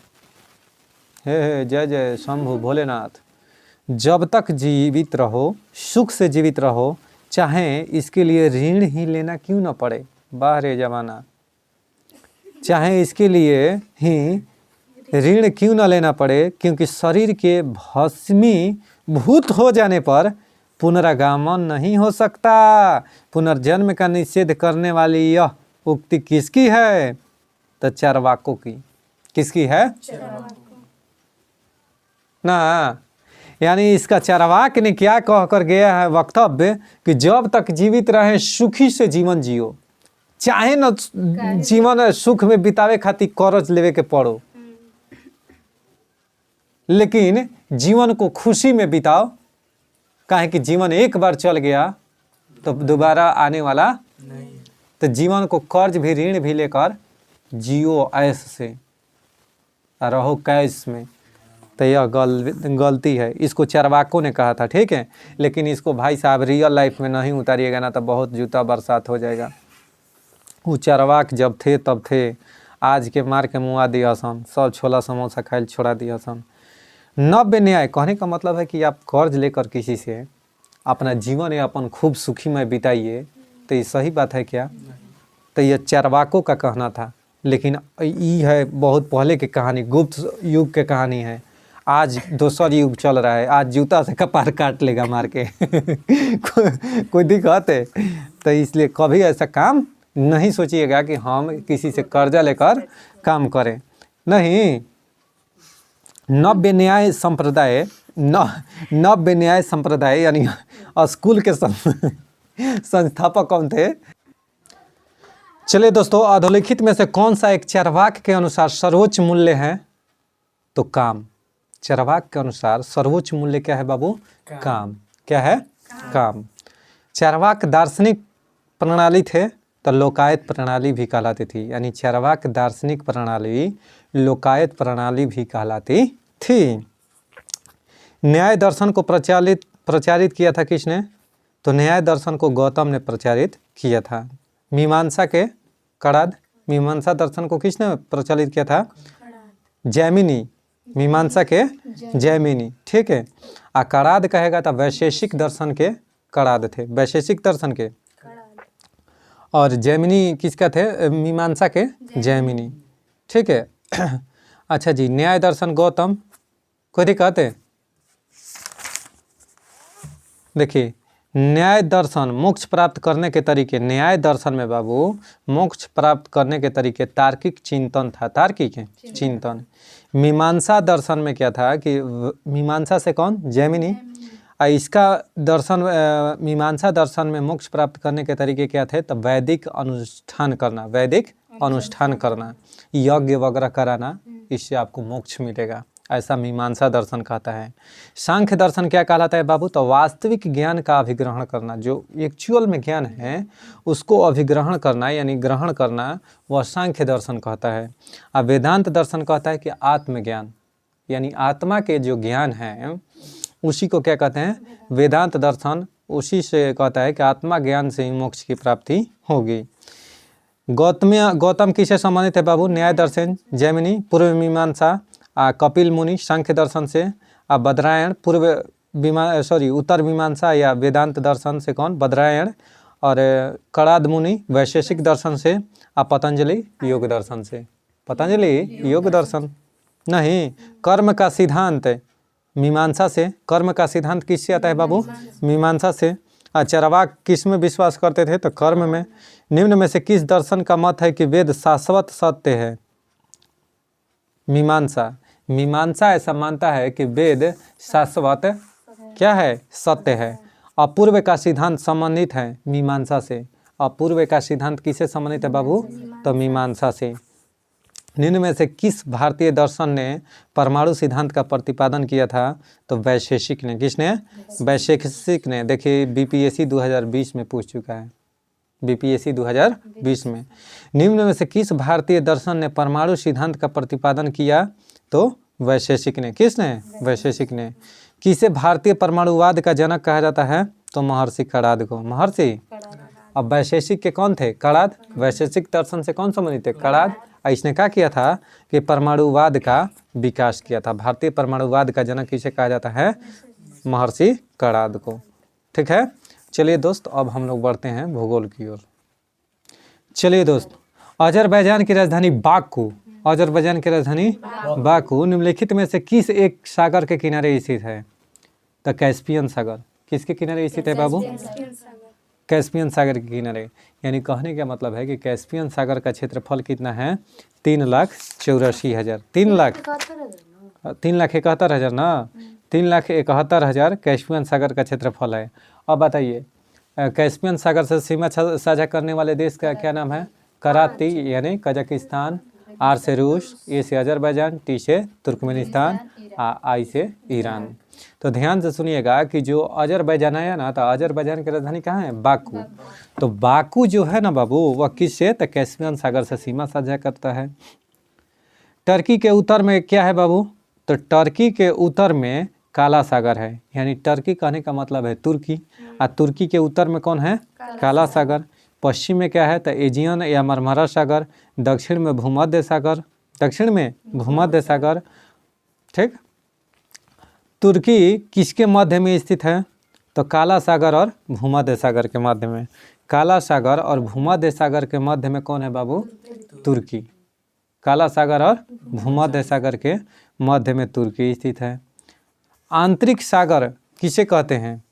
हे जय जय शंभु भोलेनाथ। जब तक जीवित रहो सुख से जीवित रहो, चाहे इसके लिए ऋण ही लेना क्यों न पड़े। बाहर जमाना। चाहे इसके लिए ही ऋण क्यों न लेना पड़े, क्योंकि शरीर के भस्मीभूत हो जाने पर पुनरागमन नहीं हो सकता। पुनर्जन्म का निषेध करने वाली यह उक्ति किसकी है? तो चार्वाकों की। किसकी है? ना, यानी इसका चार्वाक ने क्या कहकर गया है वक्तव्य कि जब तक जीवित रहे सुखी से जीवन जियो, चाहे न जीवन सुख में बितावे खातिर कर्ज लेवे के पड़ो, लेकिन जीवन को खुशी में बिताओ। काहे कि जीवन एक बार चल गया तो दोबारा आने वाला नहीं। तो जीवन को कर्ज भी ऋण भी लेकर जियो, ऐश से रहो कैश में। तो यह गलती है। इसको चार्वाकों ने कहा था। ठीक है। लेकिन इसको भाई साहब रियल लाइफ में नहीं उतारिएगा ना तो बहुत जूता बरसात हो जाएगा। वो चार्वाक जब थे तब थे, आज के मार के मुआ दिया सन, सब छोला समोसा खाइल छोड़ा दिया सन। नव्य न्याय कहने का मतलब है कि आप कर्ज लेकर किसी से अपना जीवन या अपन खूब सुखी में बिताइए, तो ये सही बात है क्या? तो यह चार्वाकों का कहना था। लेकिन ये है बहुत पहले की कहानी, गुप्त युग के कहानी है। आज दूसरा युग चल रहा है। आज जूता से कपार काट लेगा मार के कोई दिक्कत है? तो इसलिए कभी ऐसा काम नहीं सोचिएगा कि हम किसी से कर्जा लेकर काम करें। नहीं। नव्य न्याय संप्रदाय यानी स्कूल के संस्थापक कौन थे? चलिए दोस्तों, अधोलिखित में से कौन सा एक चार्वाक के अनुसार सर्वोच्च मूल्य है? तो काम। चार्वाक के अनुसार सर्वोच्च मूल्य क्या है बाबू? काम। क्या है? काम। चार्वाक दार्शनिक प्रणाली थे तो लोकायत प्रणाली भी कहलाती थी। यानी चार्वाक दार्शनिक प्रणाली लोकायत प्रणाली भी कहलाती थी। न्याय दर्शन को प्रचारित किया था किसने? तो न्याय दर्शन को गौतम ने प्रचारित किया था। मीमांसा के कणाद। मीमांसा दर्शन को किसने प्रचलित किया था? जैमिनी। मीमांसा के जैमिनी। ठीक है। कणाद कहेगा तो वैशेषिक दर्शन के कणाद थे, वैशेषिक दर्शन के। और जैमिनी किसका थे? मीमांसा के जैमिनी। ठीक है। अच्छा जी, न्याय दर्शन गौतम, कोई दिक्कत है? देखिए, न्याय दर्शन मोक्ष प्राप्त करने के तरीके, न्याय दर्शन में बाबू मोक्ष प्राप्त करने के तरीके तार्किक चिंतन था, तार्किक चिंतन। मीमांसा दर्शन में क्या था कि मीमांसा से कौन? जैमिनी। इसका दर्शन मीमांसा दर्शन में मोक्ष प्राप्त करने के तरीके क्या थे? तो वैदिक अनुष्ठान करना, वैदिक अनुष्ठान करना, यज्ञ वगैरह कराना, इससे आपको मोक्ष मिलेगा, ऐसा मीमांसा दर्शन कहता है। सांख्य दर्शन क्या कहलाता है बाबू? तो वास्तविक ज्ञान का अभिग्रहण करना, जो एक्चुअल में ज्ञान है उसको अभिग्रहण करना यानी ग्रहण करना, वह सांख्य दर्शन कहता है। अब वेदांत दर्शन कहता है कि आत्मज्ञान यानी आत्मा के जो ज्ञान है उसी को क्या कहते हैं? वेदांत दर्शन। उसी से कहता है कि आत्मा ज्ञान से ही मोक्ष की प्राप्ति होगी। गौतम किससे संबंधित है बाबू? न्याय दर्शन, जैमिनी पूर्व मीमांसा, कपिल मुनि सांख्य दर्शन से, बद्रायण उत्तर मीमांसा या वेदांत दर्शन से कौन? बद्रायण। और कणाद मुनि वैशेषिक दर्शन से, पतंजलि योग दर्शन से। पतंजलि योग दर्शन नहीं, कर्म का सिद्धांत मीमांसा से। कर्म का सिद्धांत किससे आता है बाबू? मीमांसा से। चरवाक किस में विश्वास करते थे? तो कर्म में। निम्न में से किस दर्शन का मत है कि वेद शाश्वत सत्य है? मीमांसा। मीमांसा ऐसा मानता है कि वेद शाश्वत क्या है? सत्य है। अपूर्व का सिद्धांत संबंधित है मीमांसा से। अपूर्व का सिद्धांत किससे संबंधित है बाबू? तो मीमांसा से। निम्न में से किस भारतीय दर्शन ने परमाणु सिद्धांत का प्रतिपादन किया था? तो वैशेषिक ने। किसने? वैशेषिक ने। देखिए बीपीएससी 2020 में पूछ चुका है, बीपीएससी 2020 में। निम्न में से किस भारतीय दर्शन ने परमाणु सिद्धांत का प्रतिपादन किया? तो वैशेषिक ने। किसने? वैशेषिक ने। किसे भारतीय परमाणुवाद का जनक कहा जाता है? तो महर्षि कणाद को। महर्षि। अब वैशेषिक के कौन थे? कणाद। वैशेषिक दर्शन से कौन संबंधित है? कणाद। इसने क्या किया था कि परमाणुवाद का विकास किया था। भारतीय परमाणुवाद का जनक किसे कहा जाता है? महर्षि कणाद को। ठीक है। चलिए दोस्त, अब हम लोग बढ़ते हैं भूगोल की ओर। चलिए दोस्त, अजरबैजान की राजधानी बाकू, अजरबैजान की राजधानी बाकू निम्नलिखित में से किस एक सागर के किनारे स्थित है? तो कैस्पियन सागर। किसके किनारे स्थित है बाबू? कैस्पियन सागर के किनारे। यानी कहने का मतलब है कि कैस्पियन सागर का क्षेत्रफल कितना है? 3,84,000। 3,71,000 ना, 3,71,000 कैस्पियन सागर का क्षेत्रफल है। अब बताइए, कैस्पियन सागर से सीमा साझा करने वाले देश का क्या नाम है? कराती यानी कजाकिस्तान, आर से रूस, ए से अजरबैजान, टी से तुर्कमेनिस्तान, आई से ईरान। तो ध्यान से सुनिएगा कि जो अजरबैजान है ना, तो अजरबैजान की राजधानी कहाँ है? बाकू। तो बाकू जो है ना बाबू, वह किससे? तो कैस्पियन सागर से सीमा साझा करता है। टर्की के उत्तर में क्या है बाबू? तो टर्की के उत्तर में काला सागर है। यानी टर्की कहने का मतलब है तुर्की, और तुर्की के उत्तर में कौन है? काला सागर। पश्चिम में क्या है? तो एजियन या मरमरा सागर। दक्षिण में भूमध्य सागर, दक्षिण में भूमध्य सागर। ठीक। तुर्की किसके मध्य में स्थित है? तो काला सागर और भूमध्य सागर के मध्य में। काला सागर और भूमध्य सागर के मध्य में कौन है बाबू? तुर्की। काला सागर और भूमध्य सागर के मध्य में तुर्की स्थित है। आंतरिक सागर किसे कहते हैं?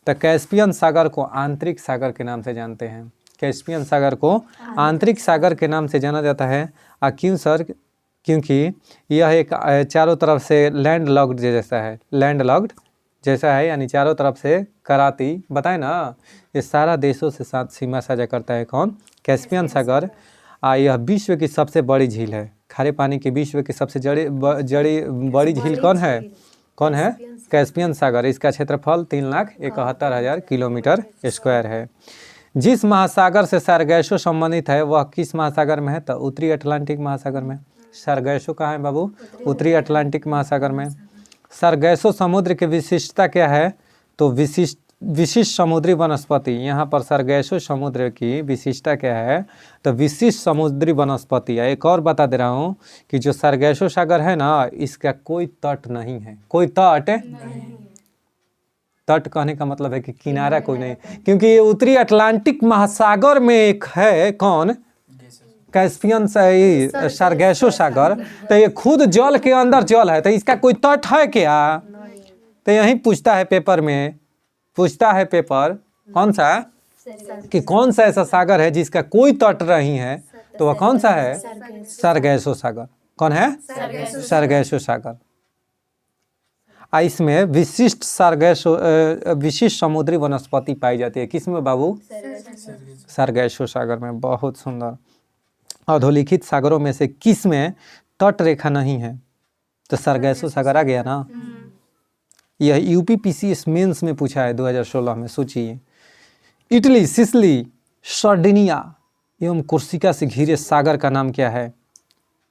तो कैस्पियन सागर को आंतरिक सागर के नाम से जानते हैं। कैस्पियन सागर को आंतरिक सागर के नाम से जाना जाता है। क्यों सर? क्योंकि यह एक चारों तरफ से लैंड लॉक्ड जैसा है, लैंड लॉक्ड जैसा है, यानी चारों तरफ से कराती, बताए ना, ये सारा देशों से साथ सीमा साझा करता है। कौन? कैस्पियन सागर। यह विश्व की सबसे बड़ी झील है। खारे पानी की विश्व की सबसे बड़ी झील कौन है? कौन है? कैस्पियन सागर। इसका क्षेत्रफल 3,71,000 किलोमीटर स्क्वायर है। जिस महासागर से सारगैसो संबंधित है वह किस महासागर में है? तो उत्तरी अटलांटिक महासागर में। सारगैसो कहाँ है बाबू? उत्तरी अटलांटिक महासागर में। सारगैसो समुद्र की विशिष्टता क्या है? तो विशिष्ट समुद्री वनस्पति। यहाँ पर सारगैसो समुद्र की विशिष्टता क्या है? तो विशिष्ट समुद्री वनस्पति है। एक और बता दे रहा हूँ कि जो सारगैसो सागर है ना, इसका कोई तट नहीं है। कोई तट नहीं। तट कहने का मतलब है कि किनारा कोई नहीं, क्योंकि ये उत्तरी अटलांटिक महासागर में एक है कौन, कैस्पियन से सार्गेसो सागर। तो ये खुद जल के अंदर जल है, तो इसका कोई तट है क्या? तो यही पूछता है पेपर में, पूछता है पेपर कौन सा, कि कौन सा ऐसा सागर है जिसका कोई तट नहीं है, तो वह कौन सा है? सार्गेसो सागर। कौन है? सार्गेसो सागर। इसमें विशिष्ट विशिष्ट समुद्री वनस्पति पाई जाती है। किसमें बाबू? सार्गेसो सागर में। बहुत सुंदर। अधोलिखित सागरों में से किस में तट रेखा नहीं है? तो सार्गेसो सागर आ गया ना। यह यूपीपीसीएस मेंस में पूछा है 2016 में, सोचिए। इटली, सिसिली, सर्डिनिया एवं कोर्सिका से घिरे सागर का नाम क्या है?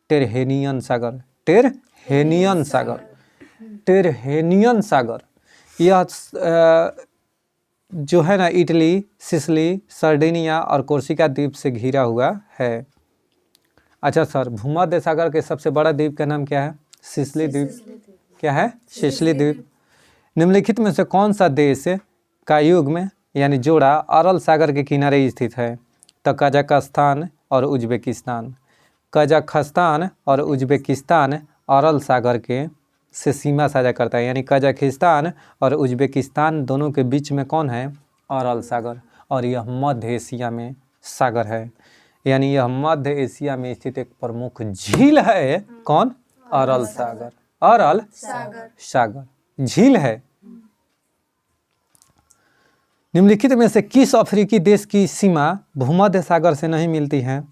टेरहेनियन सागर। टेरहेनियन सागर। टेरहेनियन सागर। यह जो है ना, इटली, सिसिली, सर्डिनिया और कोर्सिका द्वीप से घिरा हुआ है। अच्छा सर, भूमध्य सागर के सबसे बड़ा द्वीप का नाम क्या है? सिसिली द्वीप। क्या है? सिसिली द्वीप। निम्नलिखित में से कौन सा देश का युग्म यानी जोड़ा अरल सागर के किनारे स्थित है? तो कजाकिस्तान और उज्बेकिस्तान। कजाकिस्तान और उज्बेकिस्तान अरल सागर के से सीमा साझा करता है, यानी कजाकिस्तान और उज्बेकिस्तान दोनों के बीच में कौन है? अरल सागर। और यह मध्य एशिया में सागर है, यानी यह मध्य एशिया में स्थित एक प्रमुख झील है। कौन? अरल सागर। अरल सागर झील है। निम्नलिखित में से किस अफ्रीकी देश की सीमा भूमध्य सागर से नहीं मिलती है?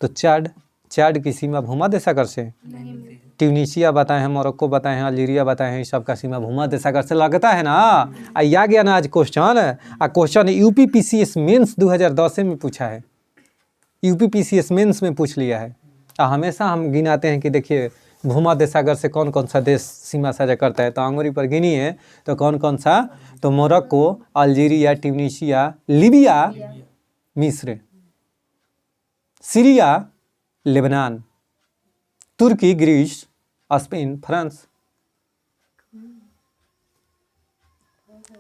तो चाड की सीमा भूमध्य सागर से ट्यूनीशिया बताए हैं, मोरक्को बताए हैं, अल्जीरिया बताए हैं, इस सब का सीमा भूमध्य सागर से लगता है ना। आ गया ना आज क्वेश्चन। क्वेश्चन यूपीपीसीएस मेंस 2010 में पूछा है, यूपीपीसीएस मेंस में पूछ लिया है। हमेशा हम गिनाते हैं कि देखिए भूमध्य सागर से कौन कौन सा देश सीमा साझा करता है, तो अंगुरी पर गिनिए तो कौन कौन सा? तो मोरक्को, अल्जीरिया, ट्यूनीशिया, लीबिया, मिस्र, सीरिया, लेबनान, तुर्की, ग्रीस, स्पेन, फ्रांस।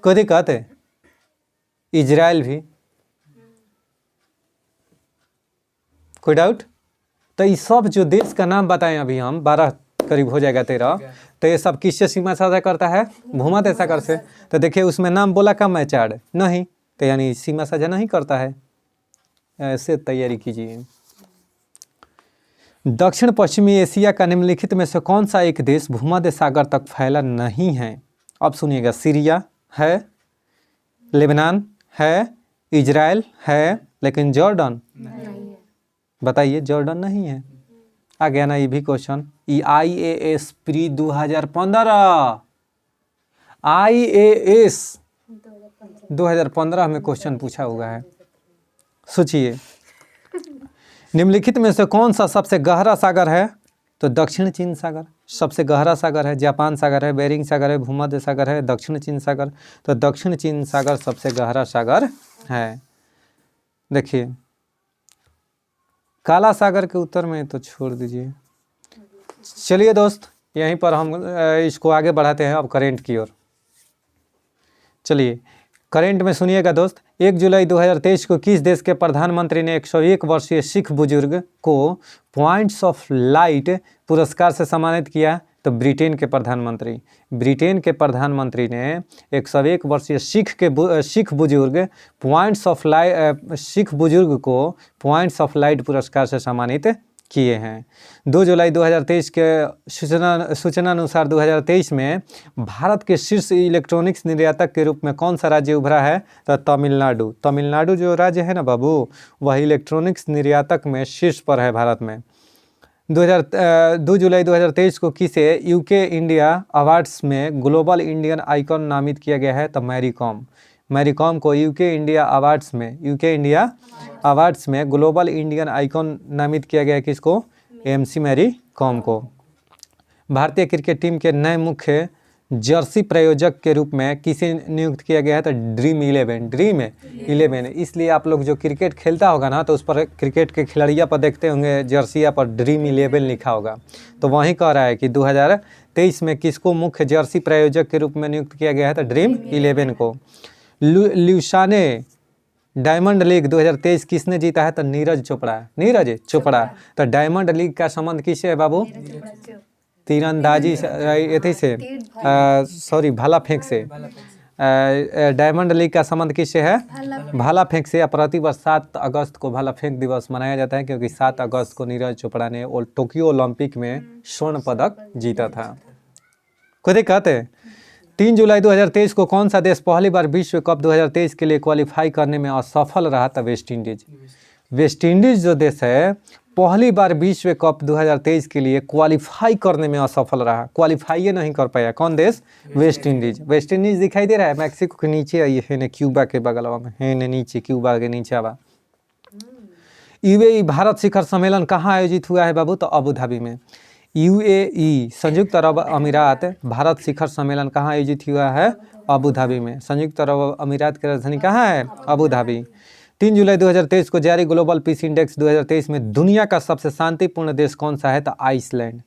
कदे कहते इजराइल भी। कोई डाउट? तो ये सब जो देश का नाम बताएं अभी हम, 12 करीब हो जाएगा 13, तो ये सब किससे सीमा साझा करता है? भूमध्य सागर से। तो देखिए उसमें नाम बोला कम है, चाड नहीं, तो यानी सीमा साझा नहीं करता है। ऐसे तैयारी कीजिए। दक्षिण पश्चिमी एशिया का निम्नलिखित में से कौन सा एक देश भूमध्य सागर तक फैला नहीं है? अब सुनिएगा, सीरिया है, लेबनान है, इजराइल है, लेकिन जॉर्डन बताइए, जॉर्डन नहीं है। आ गया ना ये भी क्वेश्चन। IAS प्री 2015, IAS 2015 में क्वेश्चन पूछा हुआ है। सोचिए, निम्नलिखित में से कौन सा सबसे गहरा सागर है? तो दक्षिण चीन सागर सबसे गहरा सागर है। जापान सागर है, बेरिंग सागर है, भूमध्य सागर है, दक्षिण चीन सागर। तो दक्षिण चीन सागर सबसे गहरा सागर है। देखिए काला सागर के उत्तर में तो छोड़ दीजिए। चलिए दोस्त, यहीं पर हम इसको आगे बढ़ाते हैं अब करेंट की ओर। चलिए करेंट में सुनिएगा दोस्त। 1 जुलाई 2023 को किस देश के प्रधानमंत्री ने 101 वर्षीय सिख बुजुर्ग को पॉइंट्स ऑफ लाइट पुरस्कार से सम्मानित किया? तो ब्रिटेन के प्रधानमंत्री। ब्रिटेन के प्रधानमंत्री ने 101 वर्षीय सिख बुजुर्ग सिख बुजुर्ग को पॉइंट्स ऑफ लाइट पुरस्कार से सम्मानित किए हैं। 2 जुलाई 2023 के सूचना अनुसार 2023 में भारत के शीर्ष इलेक्ट्रॉनिक्स निर्यातक के रूप में कौन सा राज्य उभरा है? तो तमिलनाडु। तमिलनाडु जो राज्य है ना बाबू, वह इलेक्ट्रॉनिक्स निर्यातक में शीर्ष पर है भारत में। 2 जुलाई 2023 को किसे यूके इंडिया अवार्ड्स में ग्लोबल इंडियन आइकॉन नामित किया गया है? तो मैरी कॉम। मैरी कॉम को यूके इंडिया अवार्ड्स में ग्लोबल इंडियन आइकॉन नामित किया गया है। किसको? MC मैरी कॉम को। भारतीय क्रिकेट टीम के नए मुख्य जर्सी प्रायोजक के रूप में किसे नियुक्त किया गया है? तो ड्रीम 11 इसलिए आप लोग जो क्रिकेट खेलता होगा ना, तो उस पर क्रिकेट के खिलाड़िया पर देखते होंगे जर्सिया पर ड्रीम 11 लिखा होगा। तो वहीं कह रहा है कि 2023 में किसको मुख्य जर्सी प्रायोजक के रूप में नियुक्त किया गया है? तो ड्रीम 11 को। ल्यूसाने डायमंड लीग 2023 किसने जीता है? तो नीरज चोपड़ा। तो डायमंड लीग का संबंध किससे है बाबू? तीरंदाजी से भाला फेंक से। डायमंड लीग का संबंध किससे है? भाला फेंक से। प्रतिवर्ष 7 अगस्त को भाला फेंक दिवस मनाया जाता है, क्योंकि 7 अगस्त को नीरज चोपड़ा ने टोक्यो ओलंपिक में स्वर्ण पदक जीता था। कोई दिक्कत है? 3 जुलाई 2023 को कौन सा देश पहली बार विश्व कप 2023 के लिए क्वालिफाई करने में असफल रहा था? वेस्ट इंडीज जो देश है पहली बार विश्व कप 2023 के लिए क्वालिफाई करने में असफल रहा, क्वालिफाई नहीं कर पाया। कौन देश? वेस्ट इंडीज दिखाई दे रहा है मैक्सिको के नीचे, है क्यूबा के बगलवा में, है नीचे क्यूबा के नीचे। यूएई भारत शिखर सम्मेलन कहाँ आयोजित हुआ है बाबू? तो अबू धाबी में। यूएई संयुक्त अरब अमीरात भारत शिखर सम्मेलन कहाँ आयोजित हुआ है? अबू धाबी में। संयुक्त अरब अमीरात की राजधानी कहाँ है? Abu Dhabi. 3 जुलाई 2023 को जारी ग्लोबल पीस इंडेक्स 2023 में दुनिया का सबसे शांतिपूर्ण देश कौन सा है? तो आइसलैंड।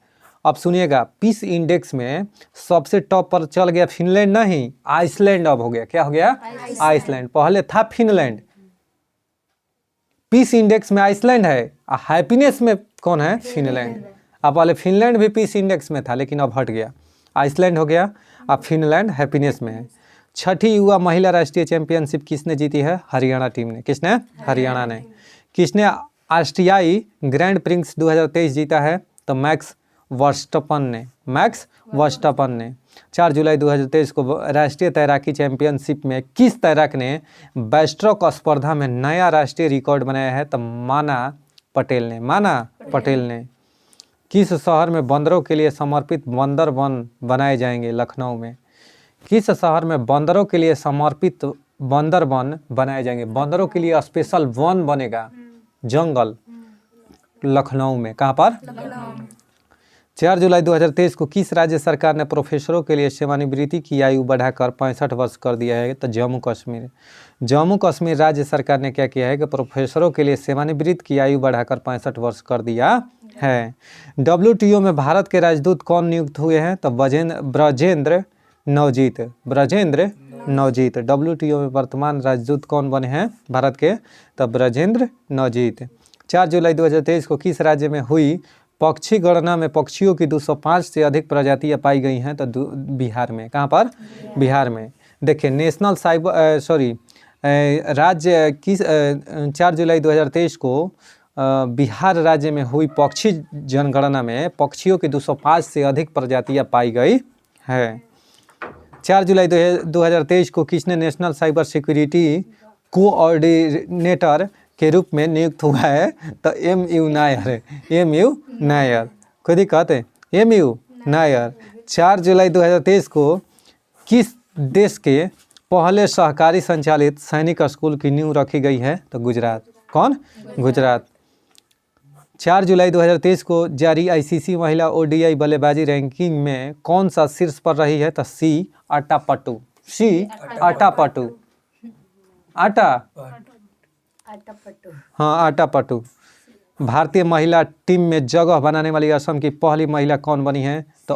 अब सुनिएगा, पीस इंडेक्स में सबसे टॉप पर चल गया फिनलैंड, नहीं आइसलैंड अब हो गया। क्या हो गया? आइसलैंड। पहले था फिनलैंड। पीस इंडेक्स में आइसलैंड है, हैप्पीनेस में कौन है? फिनलैंड। अब पहले फिनलैंड भी पीस इंडेक्स में था, लेकिन अब हट गया, आइसलैंड हो गया। अब फिनलैंड हैप्पीनेस में है। 6ठी युवा महिला राष्ट्रीय चैंपियनशिप किसने जीती है? हरियाणा टीम ने। किसने? हरियाणा ने। किसने ऑस्ट्रियाई ग्रैंड प्रिक्स 2023 जीता है? तो मैक्स वर्स्टपन ने। 4 जुलाई 2023 को राष्ट्रीय तैराकी चैंपियनशिप में किस तैराक ने बैस्ट्रोक स्पर्धा में नया राष्ट्रीय रिकॉर्ड बनाया है? तो माना पटेल ने। किस शहर में बंदरों के लिए समर्पित बंदर वन बनाए जाएंगे? लखनऊ में। किस शहर में बंदरों के लिए समर्पित बंदर वन बनाए जाएंगे? बंदरों के लिए स्पेशल वन बनेगा, जंगल, लखनऊ में। कहाँ पर? 4 जुलाई 2023 को किस राज्य सरकार ने प्रोफेसरों के लिए सेवानिवृत्ति की आयु बढ़ाकर 65 वर्ष कर दिया है? तो जम्मू कश्मीर राज्य सरकार ने क्या किया है कि प्रोफेसरों के लिए सेवानिवृत्ति की आयु बढ़ाकर 65 वर्ष कर दिया है। WTO में भारत के राजदूत कौन नियुक्त हुए हैं? तो ब्रजेंद्र नवजीत। WTO में वर्तमान राजदूत कौन बने हैं भारत के? तो ब्रजेंद्र नवजीत। 4 जुलाई 2023 को किस राज्य में हुई पक्षी गणना में पक्षियों की 205 से अधिक प्रजातियां पाई गई हैं? तो बिहार में। कहाँ पर? बिहार में। देखिए, नेशनल राज्य किस 4 जुलाई 2023 को बिहार राज्य में हुई पक्षी जनगणना में पक्षियों की 205 से अधिक प्रजातियां पाई गई है। 4 जुलाई 2023 को किसने नेशनल साइबर सिक्योरिटी कोऑर्डिनेटर के रूप में नियुक्त हुआ है? तो MU नायर। कोई दिक्कत है? MU नायर। 4 जुलाई 2023 को किस देश के पहले सहकारी संचालित सैनिक स्कूल की नींव रखी गई है? तो गुजरात। कौन? गुजरात। 4 जुलाई 2023 को जारी ICC महिला ODI बल्लेबाजी रैंकिंग में कौन सा शीर्ष पर रही है? तो आटापट्टू। भारतीय महिला टीम में जगह बनाने वाली असम की पहली महिला कौन बनी है? तो